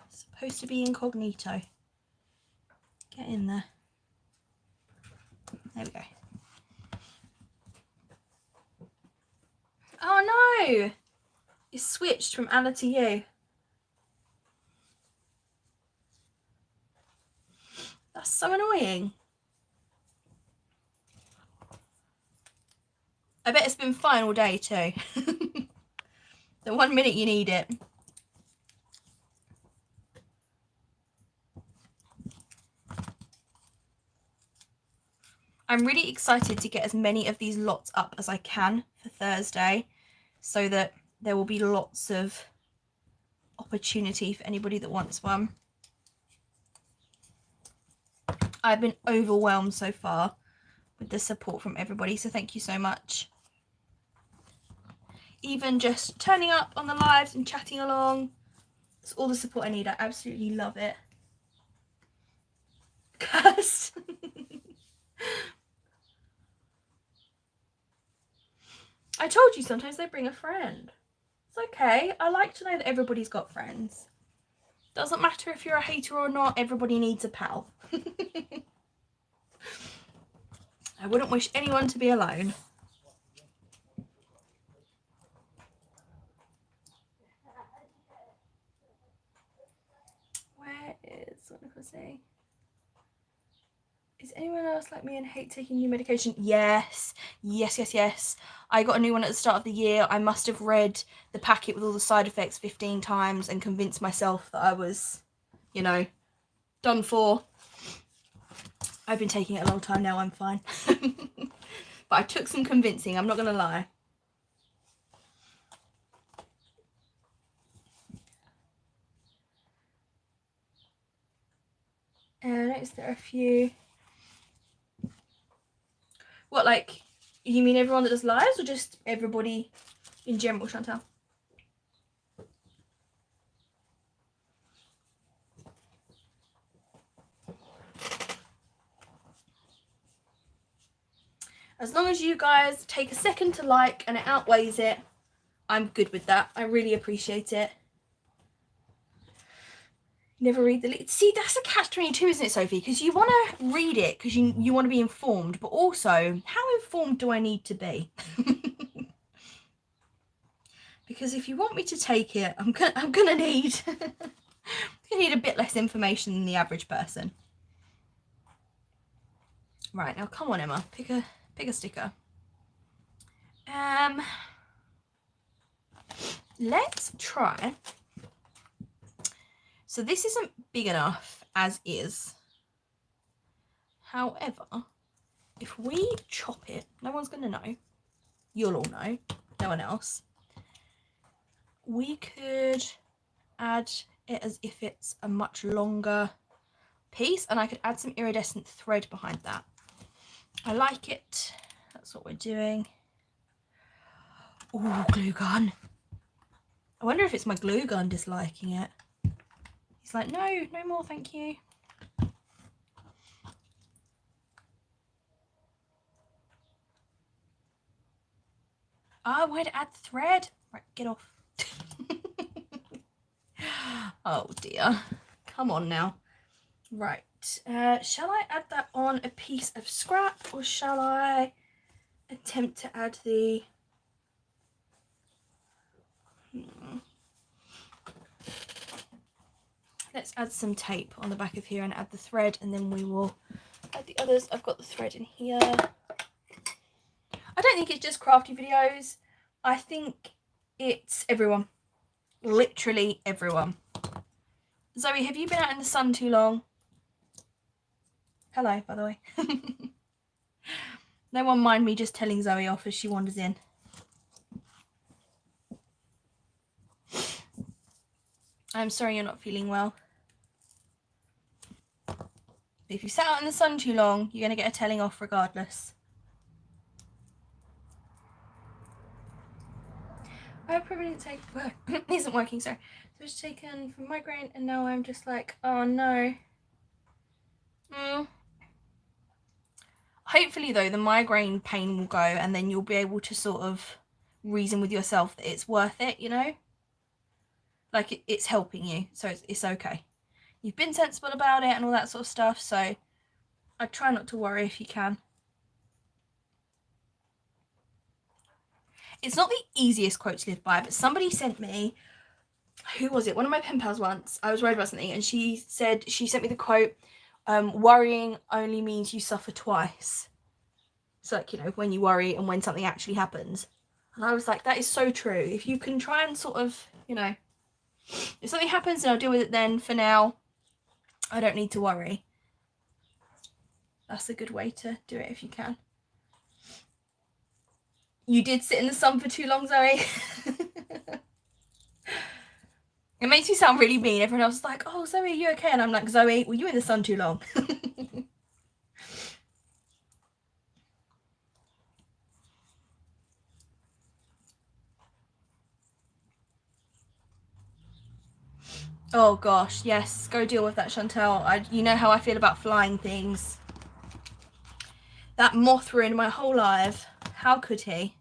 It's supposed to be incognito. Get in there. There we go. Oh no! It switched from Anna to you. That's so annoying. I bet it's been fine all day too. The 1 minute you need it. I'm really excited to get as many of these lots up as I can for Thursday so that there will be lots of opportunity for anybody that wants one. I've been overwhelmed so far with the support from everybody, so thank you so much. Even just turning up on the lives and chatting along, it's all the support I need. I absolutely love it. Curse. I told you sometimes they bring a friend. It's okay. I like to know that everybody's got friends. Doesn't matter if you're a hater or not, everybody needs a pal. I wouldn't wish anyone to be alone. Where is, what did I say? Is anyone else like me and hate taking new medication? Yes. Yes, yes, yes. I got a new one at the start of the year. I must have read the packet with all the side effects 15 times and convinced myself that I was, you know, done for. I've been taking it a long time now, I'm fine. But I took some convincing, I'm not going to lie. I noticed there are a few. What, like, you mean everyone that does lives or just everybody in general, Chantal? As long as you guys take a second to like and it outweighs it, I'm good with that. I really appreciate it. Never read the... See, that's a catch-22, isn't it, Sophie? Because you want to read it because you want to be informed, but also, how informed do I need to be? Because if you want me to take it, I'm gonna need I need a bit less information than the average person. Right, now come on, Emma, pick a sticker. Let's try. So this isn't big enough as is. However, if we chop it, no one's gonna know. You'll all know, no one else. We could add it as if it's a much longer piece, and I could add some iridescent thread behind that. I like it. That's what we're doing. Ooh, glue gun. I wonder if it's my glue gun disliking it. He's like, no, no more, thank you. Oh, I wanted to add the thread. Right, get off. Oh dear. Come on now. Right. Shall I add that on a piece of scrap, or shall I attempt to add the... Let's add some tape on the back of here and add the thread, and then we will add the others. I've got the thread in here. I don't think it's just crafty videos. I think it's everyone. Literally everyone. Zoe, have you been out in the sun too long? Hello, by the way. No one mind me just telling Zoe off as she wanders in. I'm sorry you're not feeling well. If you sat out in the sun too long, you're going to get a telling off regardless. I probably didn't take work. It isn't working, sorry. So it's taken for migraine, and now I'm just like, oh no. Hopefully though, the migraine pain will go, and then you'll be able to sort of reason with yourself that it's worth it, you know? Like it's helping you, so it's okay. You've been sensible about it and all that sort of stuff, so I try not to worry if you can. It's not the easiest quote to live by, but somebody sent me, who was it? One of my pen pals once, I was worried about something, and she sent me the quote, worrying only means you suffer twice. It's like, you know, when you worry and when something actually happens. And I was like, that is so true. If you can try and sort of, you know, if something happens, then I'll deal with it then. For now, I don't need to worry. That's a good way to do it if you can. You did sit in the sun for too long, Zoe. It makes me sound really mean. Everyone else is like, oh, Zoe, are you okay? And I'm like, Zoe, were you in the sun too long? Oh gosh, yes, go deal with that, Chantal. You know how I feel about flying things. That moth ruined my whole life. How could he?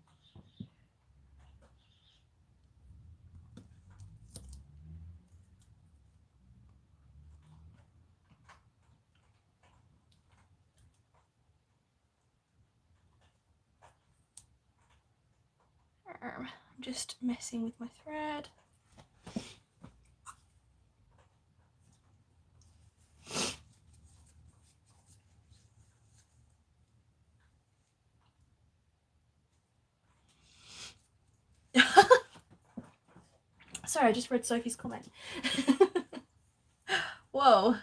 I'm just messing with my thread. Sorry, I just read Sophie's comment. Whoa.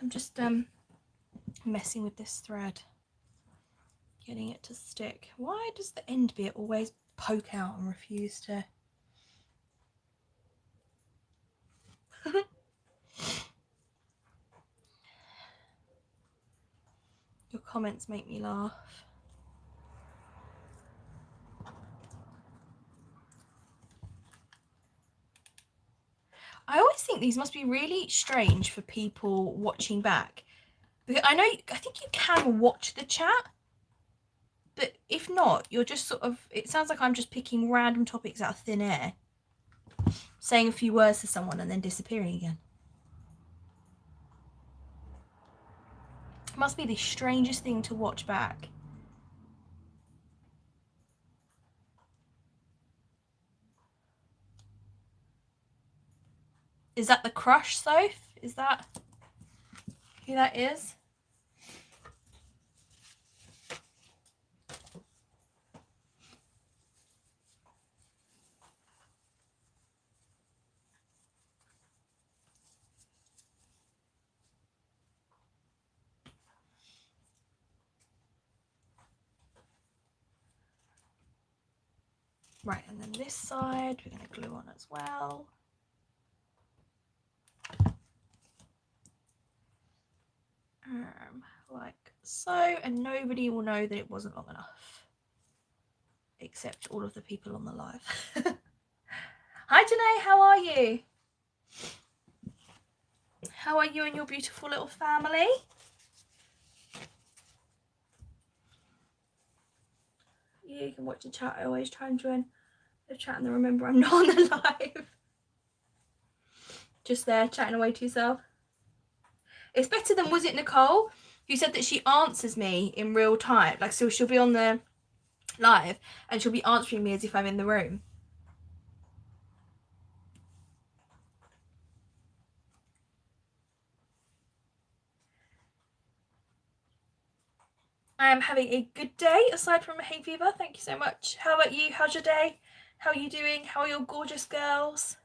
I'm just messing with this thread, getting it to stick. Why does the end bit always poke out and refuse to? Your comments make me laugh. I always think these must be really strange for people watching back. Because I think you can watch the chat, but if not, you're just sort of, it sounds like I'm just picking random topics out of thin air, saying a few words to someone and then disappearing again. It must be the strangest thing to watch back. Is that the Crush, Soph? Is that who that is? Right, and then this side we're going to glue on as well. Like so, and nobody will know that it wasn't long enough, except all of the people on the live. Hi Janae, how are you? How are you and your beautiful little family? You can watch the chat. I always try and join the chat and then remember I'm not on the live. Just there chatting away to yourself. It's better than, was it Nicole, who said that she answers me in real time? Like, so she'll be on the live and she'll be answering me as if I'm in the room. I am having a good day aside from a hay fever. Thank you so much. How about you? How's your day? How are you doing? How are your gorgeous girls?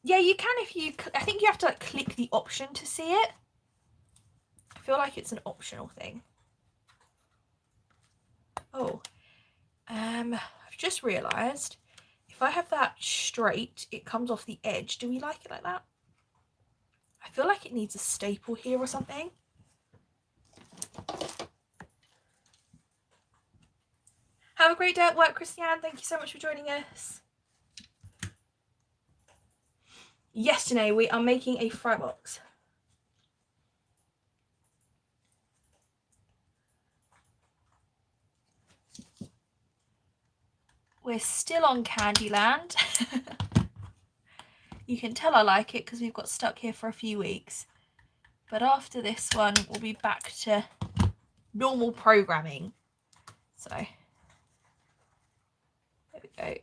Yeah, you can if you, I think you have to like click the option to see it. I feel like it's an optional thing. Oh, I've just realised if I have that straight, it comes off the edge. Do we like it like that? I feel like it needs a staple here or something. Have a great day at work, Christiane. Thank you so much for joining us. Yes, Janae, we are making a fry box. We're still on Candyland. You can tell I like it because we've got stuck here for a few weeks. But after this one, we'll be back to normal programming. So, there we go.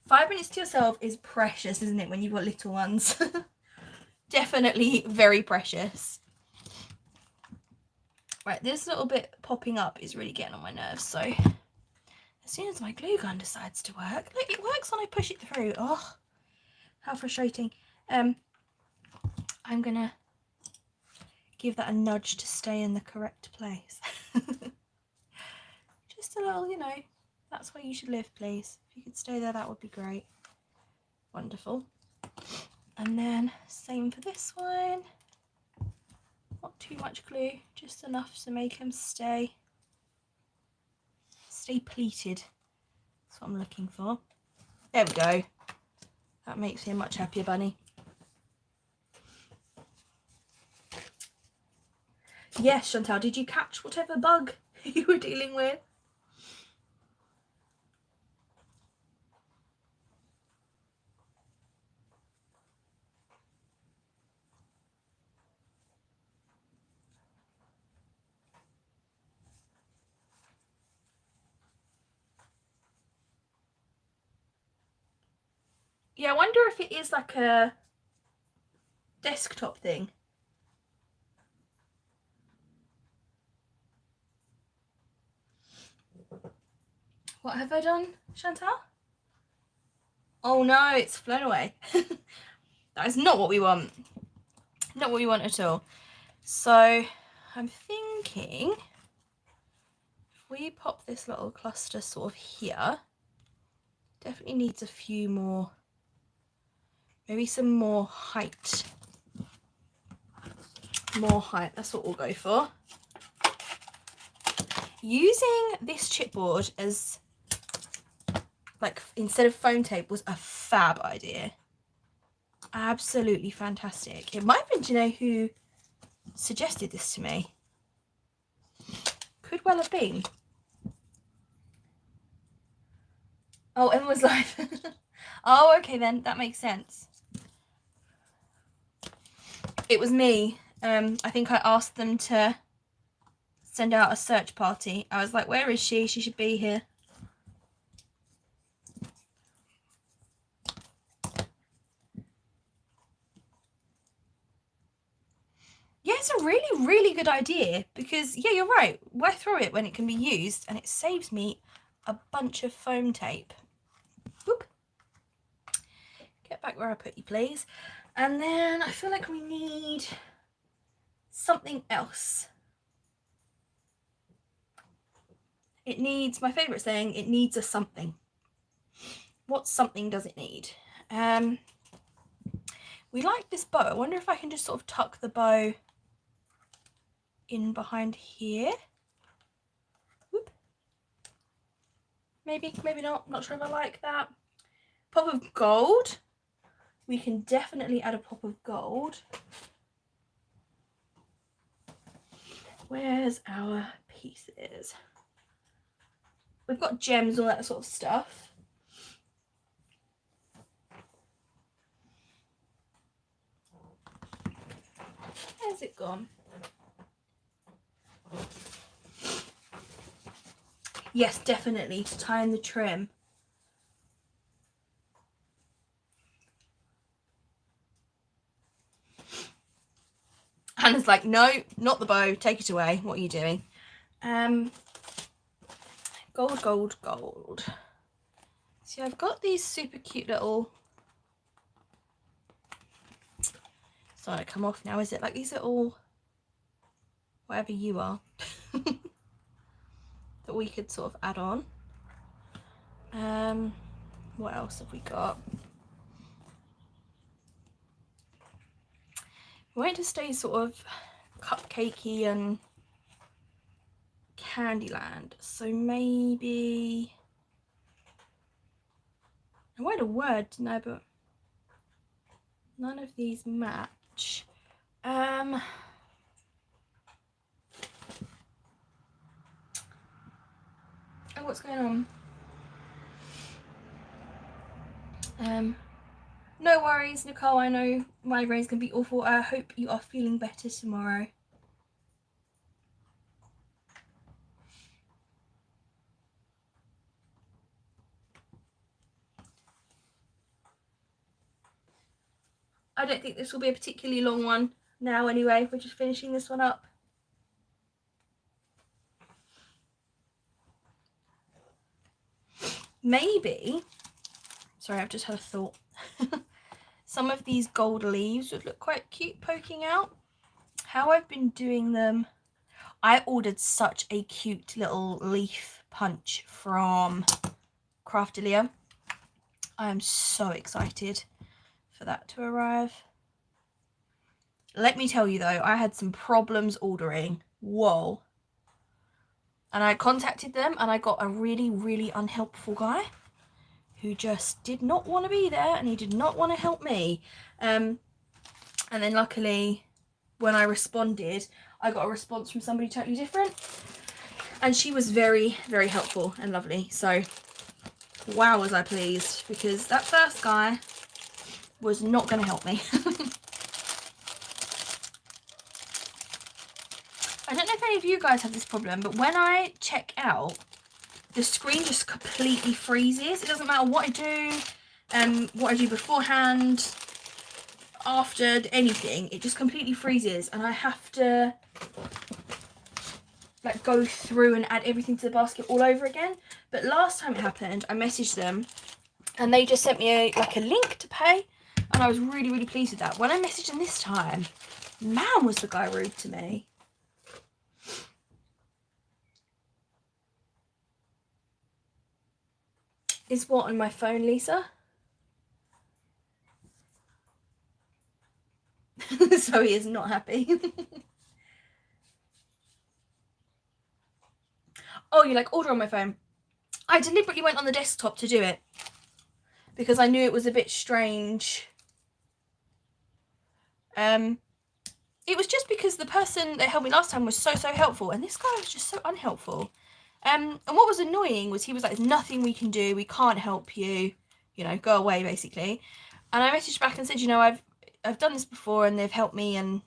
Five minutes to yourself is precious, isn't it, when you've got little ones? Definitely very precious. Right, this little bit popping up is really getting on my nerves, so as soon as my glue gun decides to work, look, it works when I push it through. Oh, how frustrating. I'm gonna give that a nudge to stay in the correct place. Just a little, you know, that's where you should live, please. If you could stay there, that would be great. Wonderful. And then same for this one. Not too much glue, just enough to make them stay pleated. That's what I'm looking for. There we go. That makes me a much happier bunny. Yes, Chantal, did you catch whatever bug you were dealing with? Yeah, I wonder if it is like a desktop thing. What have I done, Chantal? Oh no, it's flown away. That is not what we want. Not what we want at all. So I'm thinking if we pop this little cluster sort of here, definitely needs a few more, maybe some more height. More height, that's what we'll go for. Using this chipboard as like instead of foam tape was a fab idea. Absolutely fantastic. It might have been, do you know who suggested this to me? Could well have been. Oh, Emma was live. Oh, okay then, that makes sense. It was me. I think I asked them to send out a search party. I was like, where is she? She should be here. Yeah, it's a really, really good idea because, yeah, you're right. Why throw it when it can be used? And it saves me a bunch of foam tape. Whoop. Get back where I put you, please. And then I feel like we need something else. It needs, my favourite saying, it needs a something. What something does it need? We like this bow. I wonder if I can just sort of tuck the bow in behind here. Whoop. Maybe, maybe not. Not sure if I like that. Pop of gold. We can definitely add a pop of gold. Where's our pieces? We've got gems, all that sort of stuff. Where's it gone? Yes, definitely, to tie in the trim. Hannah's like, no, not the bow, take it away. What are you doing? Gold, gold, gold. See, I've got these super cute little... Starting to come off now, is it? Like these little... whatever you are. That we could sort of add on. What else have we got? We want it to stay sort of cupcakey and Candyland. So maybe... I wanted a word, no, but none of these match. Oh, what's going on? No worries, Nicole. I know migraines can be awful. I hope you are feeling better tomorrow. I don't think this will be a particularly long one now anyway. We're just finishing this one up. Maybe, sorry, I've just had a thought. Some of these gold leaves would look quite cute poking out. How I've been doing them, I ordered such a cute little leaf punch from Craftilia. I am so excited for that to arrive. Let me tell you though, I had some problems ordering. Whoa. And I contacted them and I got a really, really unhelpful guy who just did not want to be there and he did not want to help me. And then luckily when I responded, I got a response from somebody totally different. And she was very, very helpful and lovely. So wow, was I pleased, because that first guy was not going to help me. I don't know if any of you guys have this problem, but when I check out, the screen just completely freezes. It doesn't matter what I do. what I do beforehand, after anything, it just completely freezes, and I have to like go through and add everything to the basket all over again. But last time it happened, I messaged them and they just sent me a link to pay, and I was really, really pleased with that. When I messaged them this time, man, was the guy rude to me. Is what on my phone, Lisa? So he is not happy. Oh, you like order on my phone? I deliberately went on the desktop to do it because I knew it was a bit strange. It was just because the person that helped me last time was so helpful, and this guy was just so unhelpful. And what was annoying was he was like, "There's nothing we can do. We can't help you. You know, go away," basically. And I messaged back and said, "You know, I've done this before, and they've helped me, and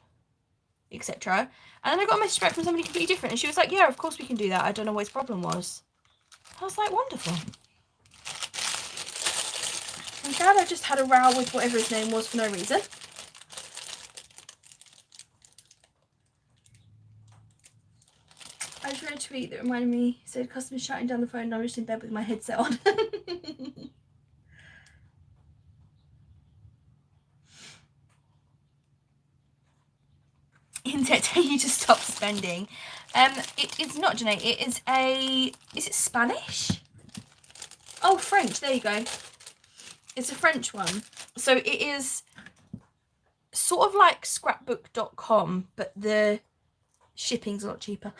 etc." And then I got a message back from somebody completely different, and she was like, "Yeah, of course we can do that. I don't know what his problem was." I was like, "Wonderful." I'm glad I just had a row with whatever his name was for no reason. I just read a tweet that reminded me, said customers shouting down the phone and I'm just in bed with my headset on. Internet telling you to stop spending. It's not, Janae, it is is it Spanish? Oh, French, there you go. It's a French one. So it is sort of like scrapbook.com, but the shipping's a lot cheaper.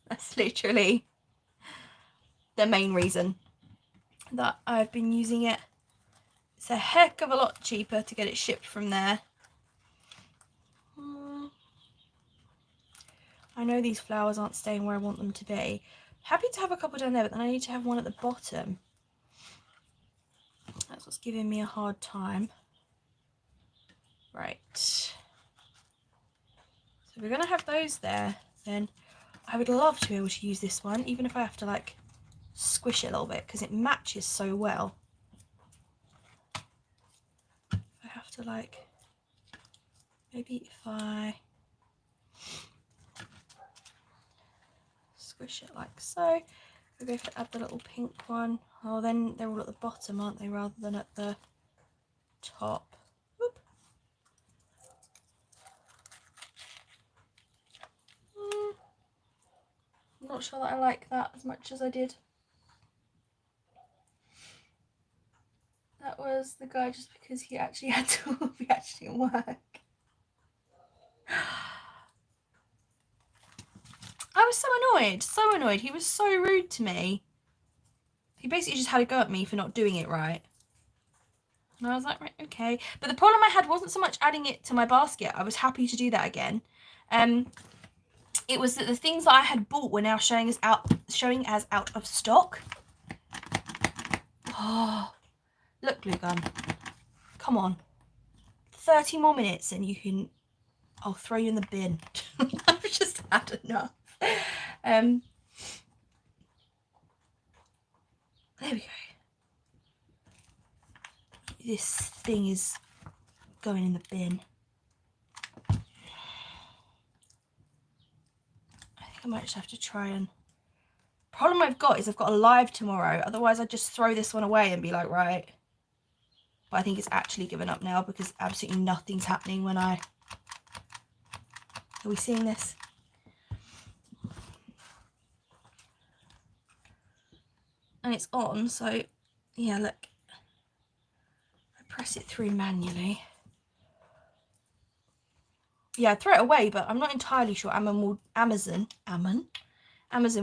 That's literally the main reason that I've been using it. It's a heck of a lot cheaper to get it shipped from there. I know these flowers aren't staying where I want them to be. Happy to have a couple down there, but then I need to have one at the bottom. That's what's giving me a hard time. Right. So we're going to have those there. Then I would love to be able to use this one, even if I have to like squish it a little bit, because it matches so well. I have to like, maybe if I squish it like so. Maybe I could add the little pink one. Oh, then they're all at the bottom, aren't they, rather than at the top. Whoop. I'm not sure that I like that as much as I did. That was the guy just because he actually had to be actually at work. I was so annoyed. He was so rude to me. He basically just had a go at me for not doing it right. And I was like, right, okay. But the problem I had wasn't so much adding it to my basket. I was happy to do that again. It was that the things that I had bought were now showing as out of stock. Oh, look, glue gun. Come on. 30 more minutes and you can... I'll throw you in the bin. I've just had enough. There we go. This thing is going in the bin. I think I might just have to try and... Problem I've got is I've got a live tomorrow. Otherwise I'd just throw this one away and be like, right. But I think it's actually given up now because absolutely nothing's happening when I... Are we seeing this? And it's on, so yeah, look. I press it through manually. Yeah, I'd throw it away, but I'm not entirely sure Amazon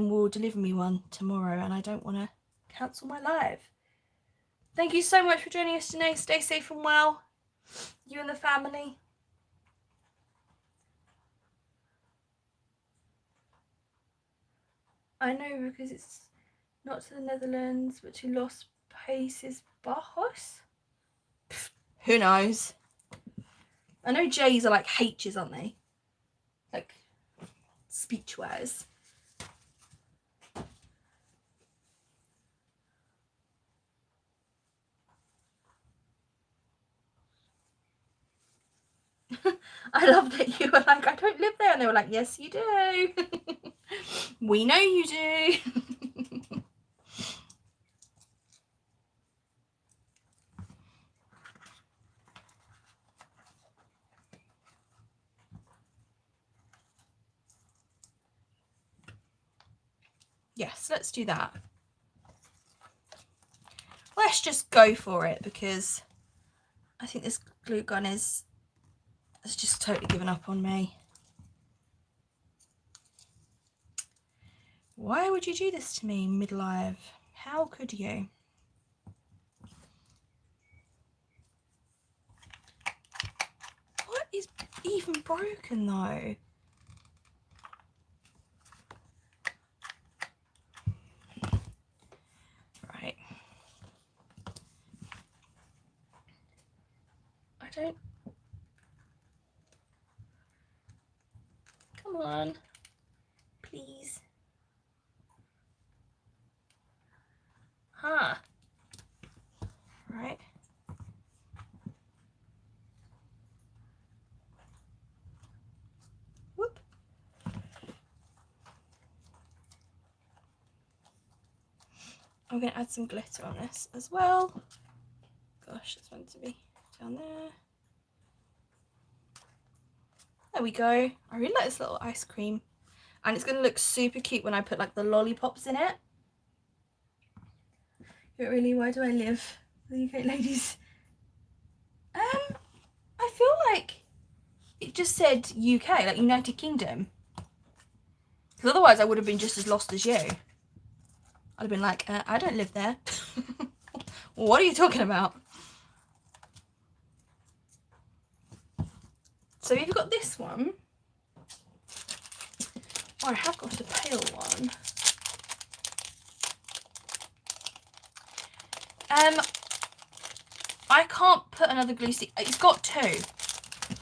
will deliver me one tomorrow, and I don't want to cancel my live. Thank you so much for joining us today. Stay safe and well, you and the family. I know, because it's not to the Netherlands, but to Los Países Bajos. Pfft, who knows? I know J's are like H's, aren't they? Like, speech-wise. I love that you were like, I don't live there. And they were like, yes, you do. We know you do. Yes, let's do that. Let's just go for it because I think this glue gun has just totally given up on me. Why would you do this to me, midlife? How could you? What is even broken though? Right. I don't... Come on. Please. Huh. Right. Whoop. I'm going to add some glitter on this as well. Gosh, it's meant to be down there. There we go. I really like this little ice cream. And it's going to look super cute when I put like the lollipops in it. But really, why do I live with UK ladies? I feel like it just said UK, like United Kingdom. Because otherwise I would have been just as lost as you. I'd have been like, I don't live there. What are you talking about? So you've got this one. Oh, I have got a pale one. I can't put another glue stick. It's got two.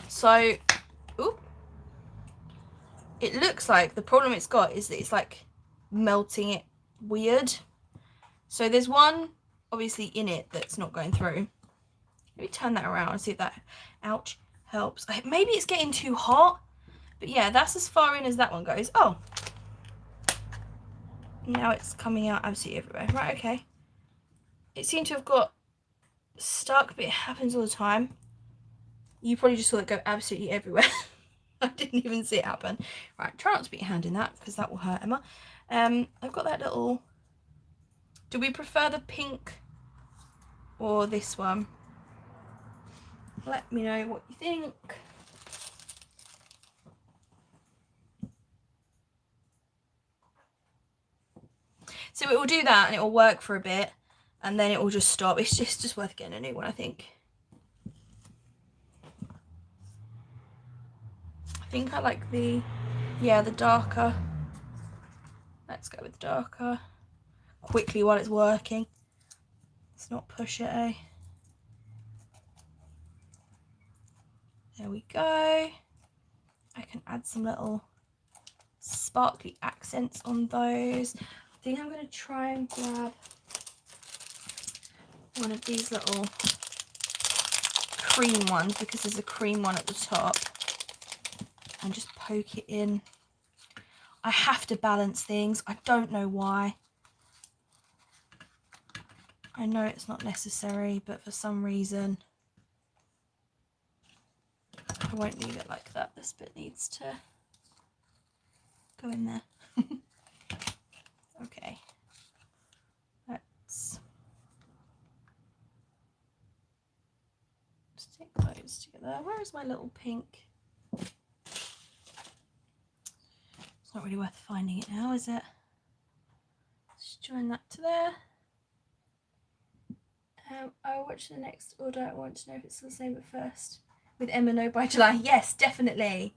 So, ooh. It looks like the problem it's got is that it's like melting it weird. So there's one obviously in it that's not going through. Let me turn that around and see if that, ouch, helps. Maybe it's getting too hot. But yeah, that's as far in as that one goes. Oh. Now it's coming out absolutely everywhere. Right, okay. It seemed to have got stuck, but it happens all the time. You probably just saw it go absolutely everywhere. I didn't even see it happen. Right, try not to put your hand in that because that will hurt, Emma. I've got that little... Do we prefer the pink or this one? Let me know what you think. So it will do that and it will work for a bit and then it will just stop. It's just worth getting a new one, I think. I think I like the darker. Let's go with darker. Quickly while it's working. Let's not push it, eh? There we go. I can add some little sparkly accents on those. I think I'm going to try and grab one of these little cream ones because there's a cream one at the top and just poke it in. I have to balance things. I don't know why. I know it's not necessary, but for some reason I won't leave it like that. This bit needs to go in there. Okay. Let's stick those together. Where is my little pink? It's not really worth finding it now, is it? Let's join that to there. I'll watch the next order. I want to know if it's still the same at first. With M&O by July. Yes, definitely.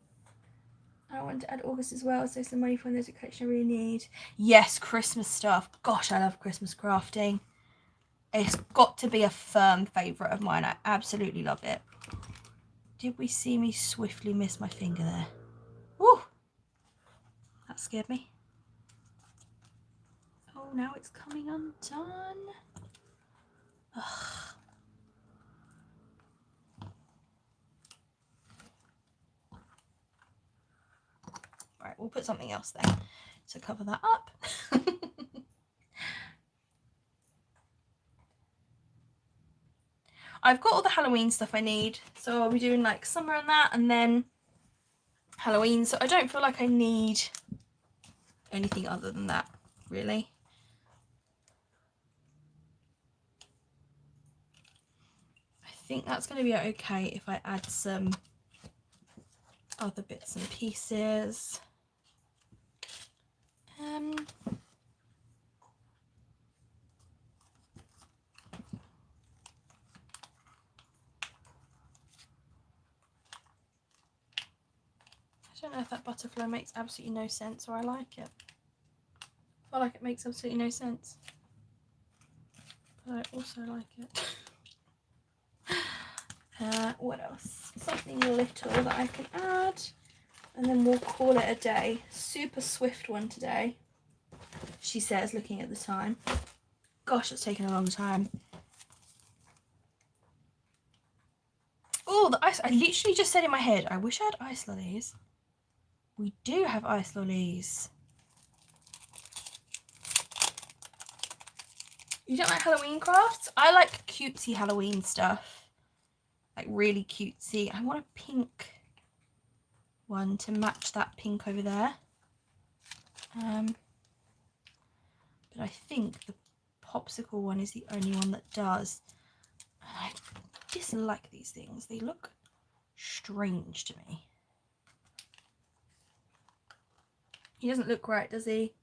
I want to add August as well, so some money for those collection I really need. Yes, Christmas stuff. Gosh, I love Christmas crafting. It's got to be a firm favourite of mine. I absolutely love it. Did we see me swiftly miss my finger there? Woo! That scared me. Oh, now it's coming undone. Ugh. we'll put something else there to cover that up. I've got all the Halloween stuff I need, so I'll be doing like summer and that, and then Halloween, so I don't feel like I need anything other than that, really. I think that's going to be okay if I add some other bits and pieces. I don't know if that butterfly makes absolutely no sense or I like it. I feel like it makes absolutely no sense, but I also like it. What else? Something little that I can add, and then we'll call it a day. Super swift one today, she says, looking at the time. Gosh, it's taken a long time. Oh, the ice. I literally just said in my head, I wish I had ice lollies. We do have ice lollies. You don't like Halloween crafts? I like cutesy Halloween stuff. Like really cutesy. I want a pink one to match that pink over there. But I think the popsicle one is the only one that does. I dislike these things. They look strange to me. He doesn't look right, does he?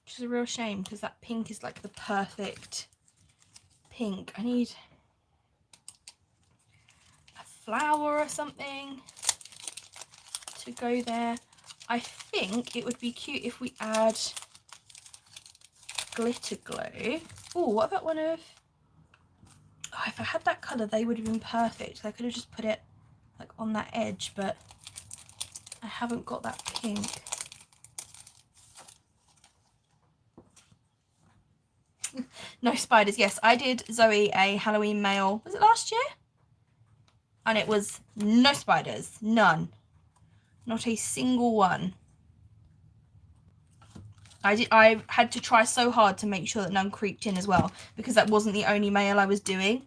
Which is a real shame because that pink is like the perfect pink. I need a flower or something to go there. I think it would be cute if we add glitter glue. Oh, what about one of... Oh, if I had that colour, they would have been perfect. I could have just put it like on that edge, but I haven't got that pink. No spiders. Yes, I did Zoe a Halloween mail. Was it last year? And it was no spiders. None. Not a single one. I had to try so hard to make sure that none creeped in as well, because that wasn't the only mail I was doing.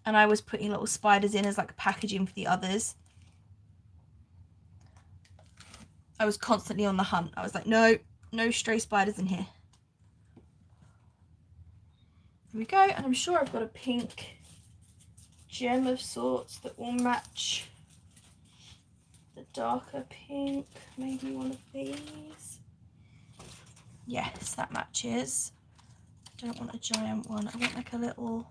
And I was putting little spiders in as like packaging for the others. I was constantly on the hunt. I was like, no stray spiders in here. Here we go, and I'm sure I've got a pink gem of sorts that will match the darker pink. Maybe one of these. Yes, that matches. I don't want a giant one. I want like a little...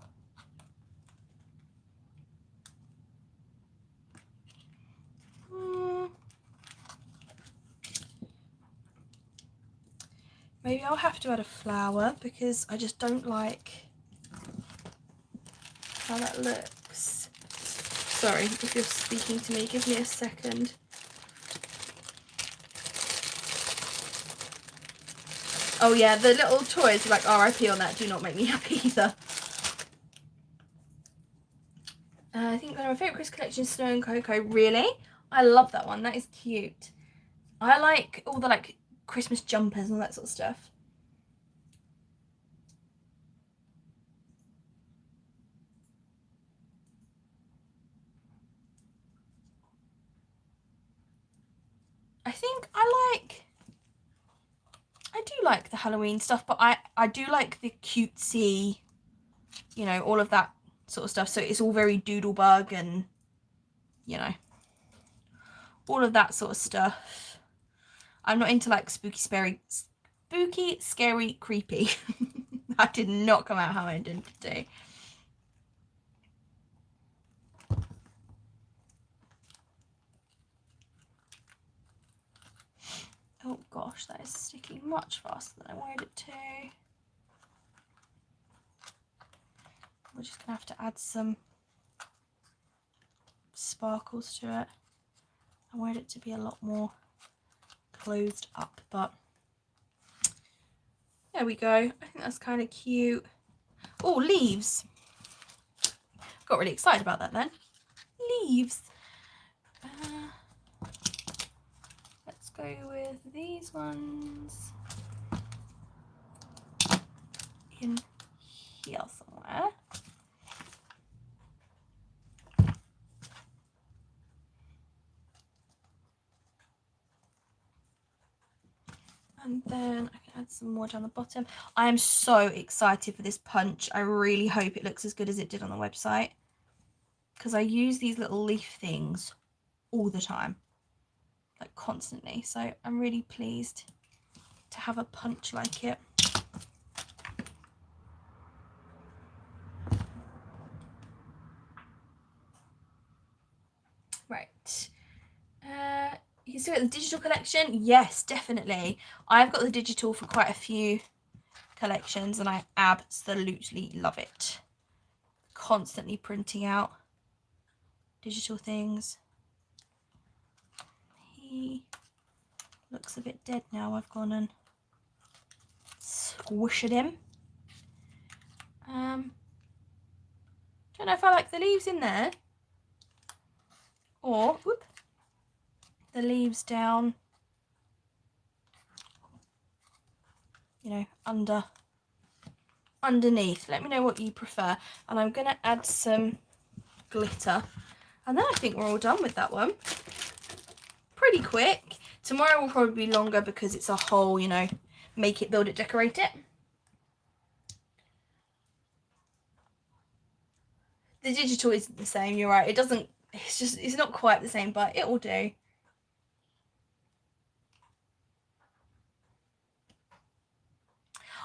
Maybe I'll have to add a flower because I just don't like how that looks. Sorry, if you're speaking to me, give me a second. Oh yeah, the little toys are like RIP on that, do not make me happy either. I think one of my favourite Christmas collections is Snow and Cocoa. Really? I love that one, that is cute. I like all the like Christmas jumpers and all that sort of stuff. I think I do like the Halloween stuff, but I do like the cutesy, you know, all of that sort of stuff. So it's all very doodlebug and, you know, all of that sort of stuff. I'm not into like spooky, scary, creepy. That did not come out how I intended to. Oh gosh, that is sticking much faster than I wanted it to. We're just gonna have to add some sparkles to it. I wanted it to be a lot more closed up, but there we go. I think that's kind of cute. Oh, leaves. Got really excited about that then. Leaves. go with these ones in here somewhere. And then I can add some more down the bottom. I am so excited for this punch. I really hope it looks as good as it did on the website, because I use these little leaf things all the time, like constantly. So I'm really pleased to have a punch like it. Right. You can see it, the digital collection. Yes, definitely. I've got the digital for quite a few collections and I absolutely love it. Constantly printing out digital things. He looks a bit dead now. I've gone and squished him. Don't know if I like the leaves in there or whoop, the leaves down, you know, underneath. Let me know what you prefer. And I'm going to add some glitter. And then I think we're all done with that one. Pretty quick. Tomorrow will probably be longer because it's a whole, you know, make it, build it, decorate it. The digital isn't the same, you're right. It doesn't, it's not quite the same, but it will do.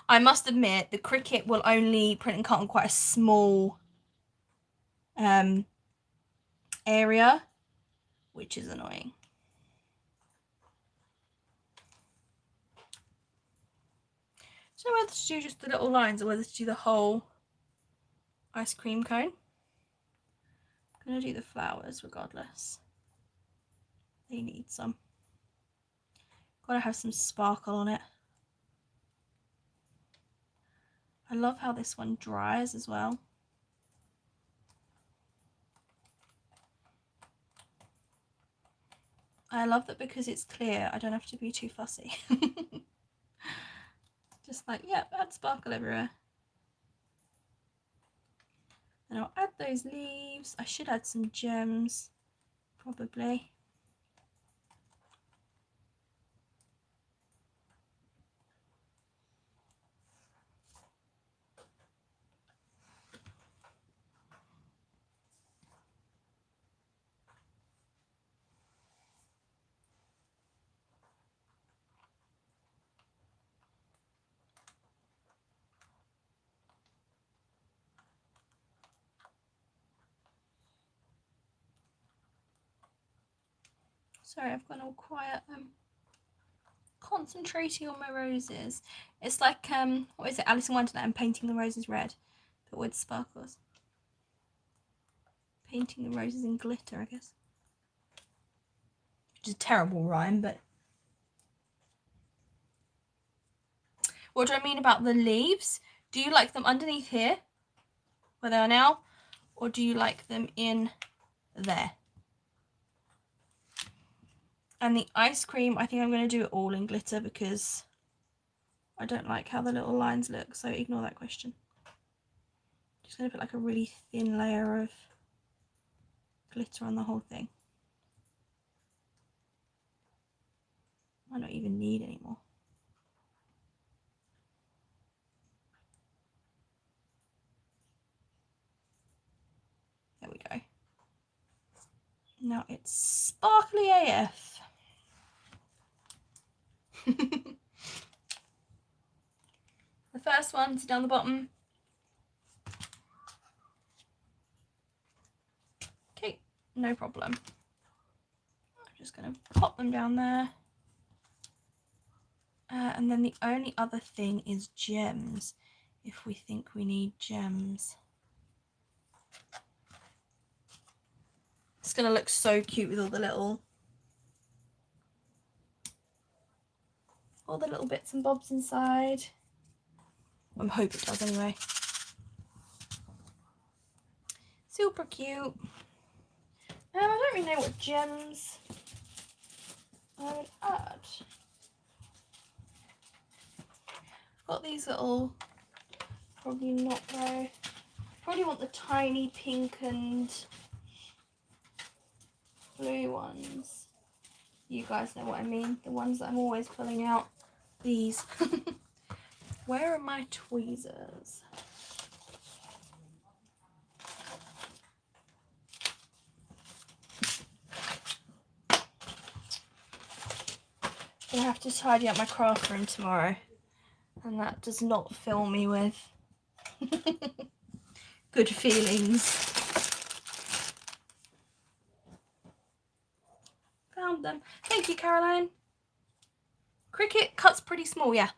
I must admit, the Cricut will only print and cut on quite a small area, which is annoying. So whether to do just the little lines or whether to do the whole ice cream cone. I'm going to do the flowers regardless. They need some. Got to have some sparkle on it. I love how this one dries as well. I love that because it's clear, I don't have to be too fussy. Just like, yep, add sparkle everywhere. And I'll add those leaves. I should add some gems, probably. Sorry, I've gone all quiet. Concentrating on my roses. It's like, what is it, Alice in Wonderland? I'm painting the roses red, but with sparkles. Painting the roses in glitter, I guess. Which is a terrible rhyme, but... What do I mean about the leaves? Do you like them underneath here, where they are now? Or do you like them in there? And the ice cream, I think I'm going to do it all in glitter because I don't like how the little lines look, so ignore that question. Just going to put like a really thin layer of glitter on the whole thing. I don't even need any more. There we go. Now it's sparkly AF. The first one's down the bottom. Okay, no problem. I'm just going to pop them down there. And then the only other thing is gems, if we think we need gems. It's going to look so cute with all the little bits and bobs inside. I hope it does anyway. Super cute. I don't really know what gems I would add. I've got these little, probably not though. Probably want the tiny pink and blue ones. You guys know what I mean. The ones that I'm always pulling out. These. Where are my tweezers? I have to tidy up my craft room tomorrow, and that does not fill me with good feelings. Found them. Thank you, Caroline. Cricket cuts pretty small, yeah.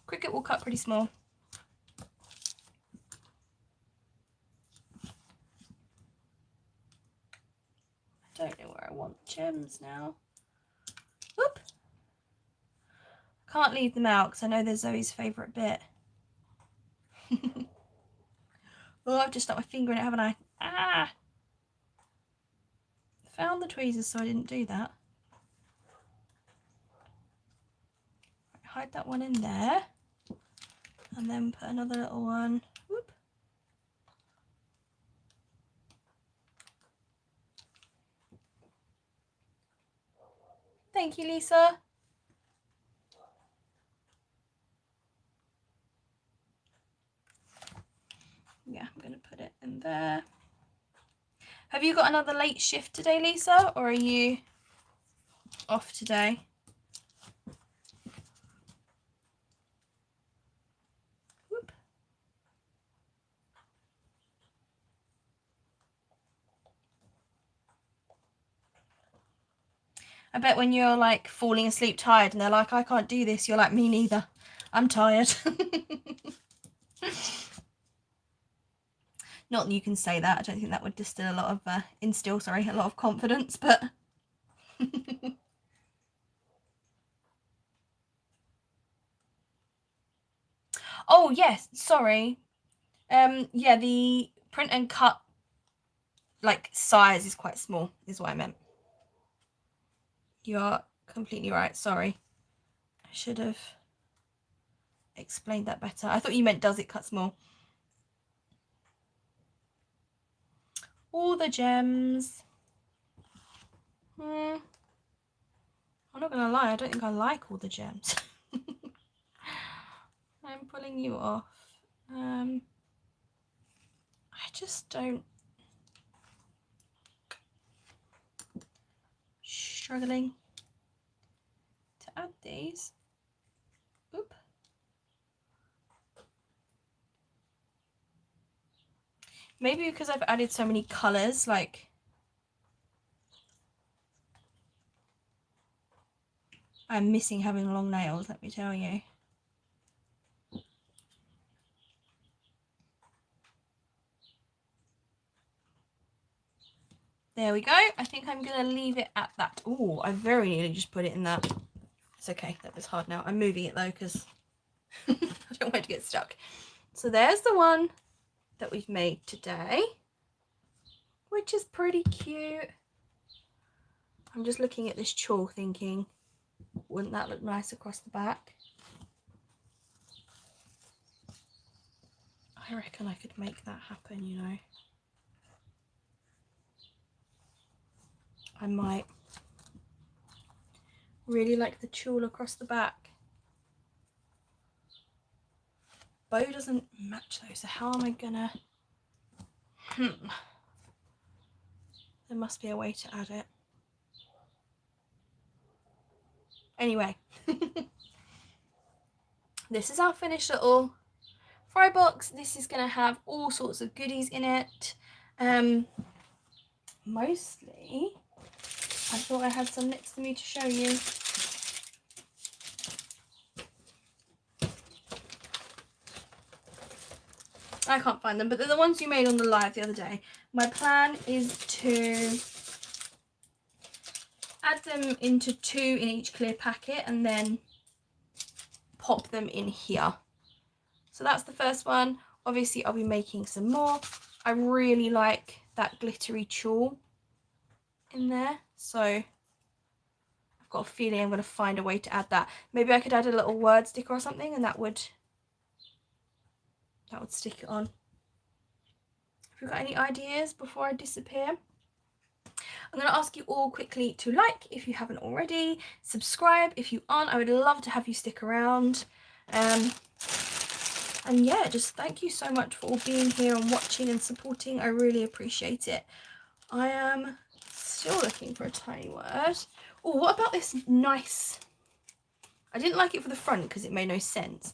Cricket will cut pretty small. I don't know where I want gems now. Whoop. Can't leave them out because I know they're Zoe's favourite bit. Oh, I've just stuck my finger in it, haven't I? Ah! Found the tweezers, so I didn't do that. Hide that one in there. And then put another little one. Whoop. Thank you, Lisa. Yeah, I'm going to put it in there. Have you got another late shift today, Lisa? Or are you off today? Whoop. I bet when you're like falling asleep tired and they're like, I can't do this, you're like, me neither. I'm tired. Not that you can say that. I don't think that would instill a lot of a lot of confidence, but oh yes, sorry. Yeah, the print and cut like size is quite small, is what I meant. You are completely right. Sorry, I should have explained that better. I thought you meant does it cut small. All the gems. I'm not gonna lie, I don't think I like all the gems. I'm pulling you off. I just don't. Struggling to add these. Oop. Maybe because I've added so many colours, like I'm missing having long nails, let me tell you. There we go. I think I'm going to leave it at that. Oh, I very nearly just put it in that. It's okay, that was hard now. I'm moving it though because I don't want it to get stuck. So there's the one that we've made today, which is pretty cute. I'm just looking at this chawl thinking, wouldn't that look nice across the back? I reckon I could make that happen, you know. I might. Really like the tulle across the back. Bow doesn't match though, so how am I gonna... There must be a way to add it. Anyway. This is our finished little fry box. This is gonna have all sorts of goodies in it. Mostly, I thought I had some next to me to show you. I can't find them, but they're the ones you made on the live the other day. My plan is to add them into 2 in each clear packet and then pop them in here. So that's the first one. Obviously, I'll be making some more. I really like that glittery tulle in there. So I've got a feeling I'm going to find a way to add that. Maybe I could add a little word sticker or something, and that would stick it on. Have you got any ideas before I disappear? I'm going to ask you all quickly to like if you haven't already, subscribe if you aren't. I would love to have you stick around. And yeah, just thank you so much for all being here and watching and supporting. I really appreciate it. I am still looking for a tiny word. Oh, what about this nice? I didn't like it for the front because it made no sense,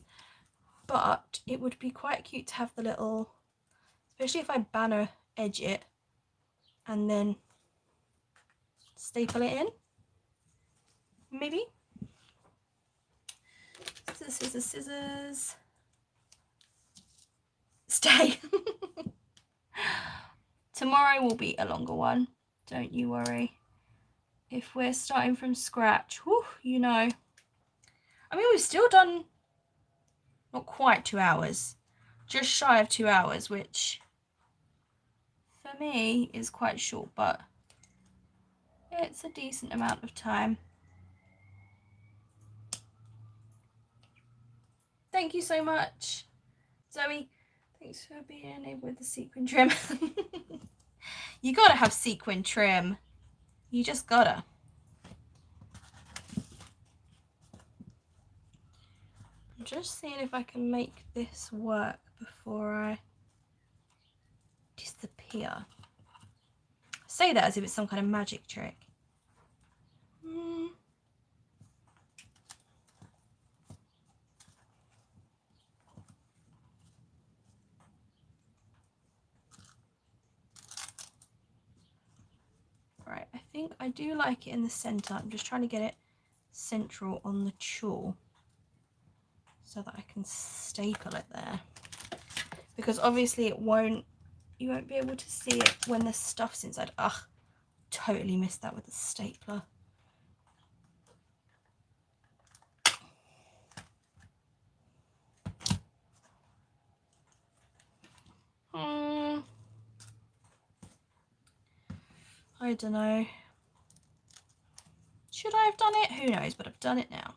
but it would be quite cute to have the little, especially if I banner edge it and then staple it in, maybe. Scissors, scissors, scissors. Stay. Tomorrow will be a longer one, don't you worry. If we're starting from scratch, whew, you know. I mean, we've still done not quite 2 hours, just shy of 2 hours, which for me is quite short, but it's a decent amount of time. Thank you so much, Zoe. Thanks for being able with the sequin trim. You gotta have sequin trim. You just gotta. I'm just seeing if I can make this work before I disappear. I say that as if it's some kind of magic trick. Right, I think I do like it in the center. I'm just trying to get it central on the tulle so that I can staple it there, because obviously you won't be able to see it when the stuff's inside. Ugh, totally missed that with the stapler. I don't know. Should I have done it? Who knows, but I've done it now.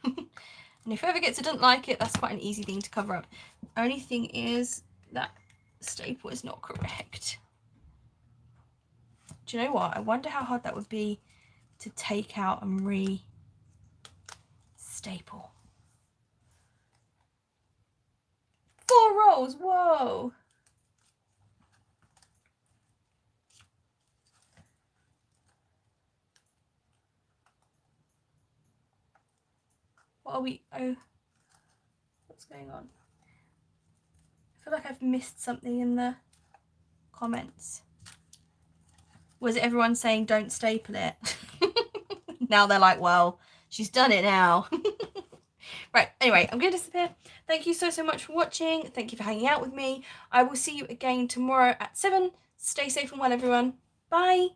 And if whoever gets it doesn't like it, that's quite an easy thing to cover up. Only thing is that staple is not correct. Do you know what? I wonder how hard that would be to take out and re-staple. 4 rolls, whoa! What are we, oh, what's going on? I feel like I've missed something in the comments. Was it everyone saying don't staple it? Now they're like, well, she's done it now. Right, anyway, I'm going to disappear. Thank you so much for watching. Thank you for hanging out with me. I will see you again tomorrow at 7. Stay safe and well, everyone. Bye.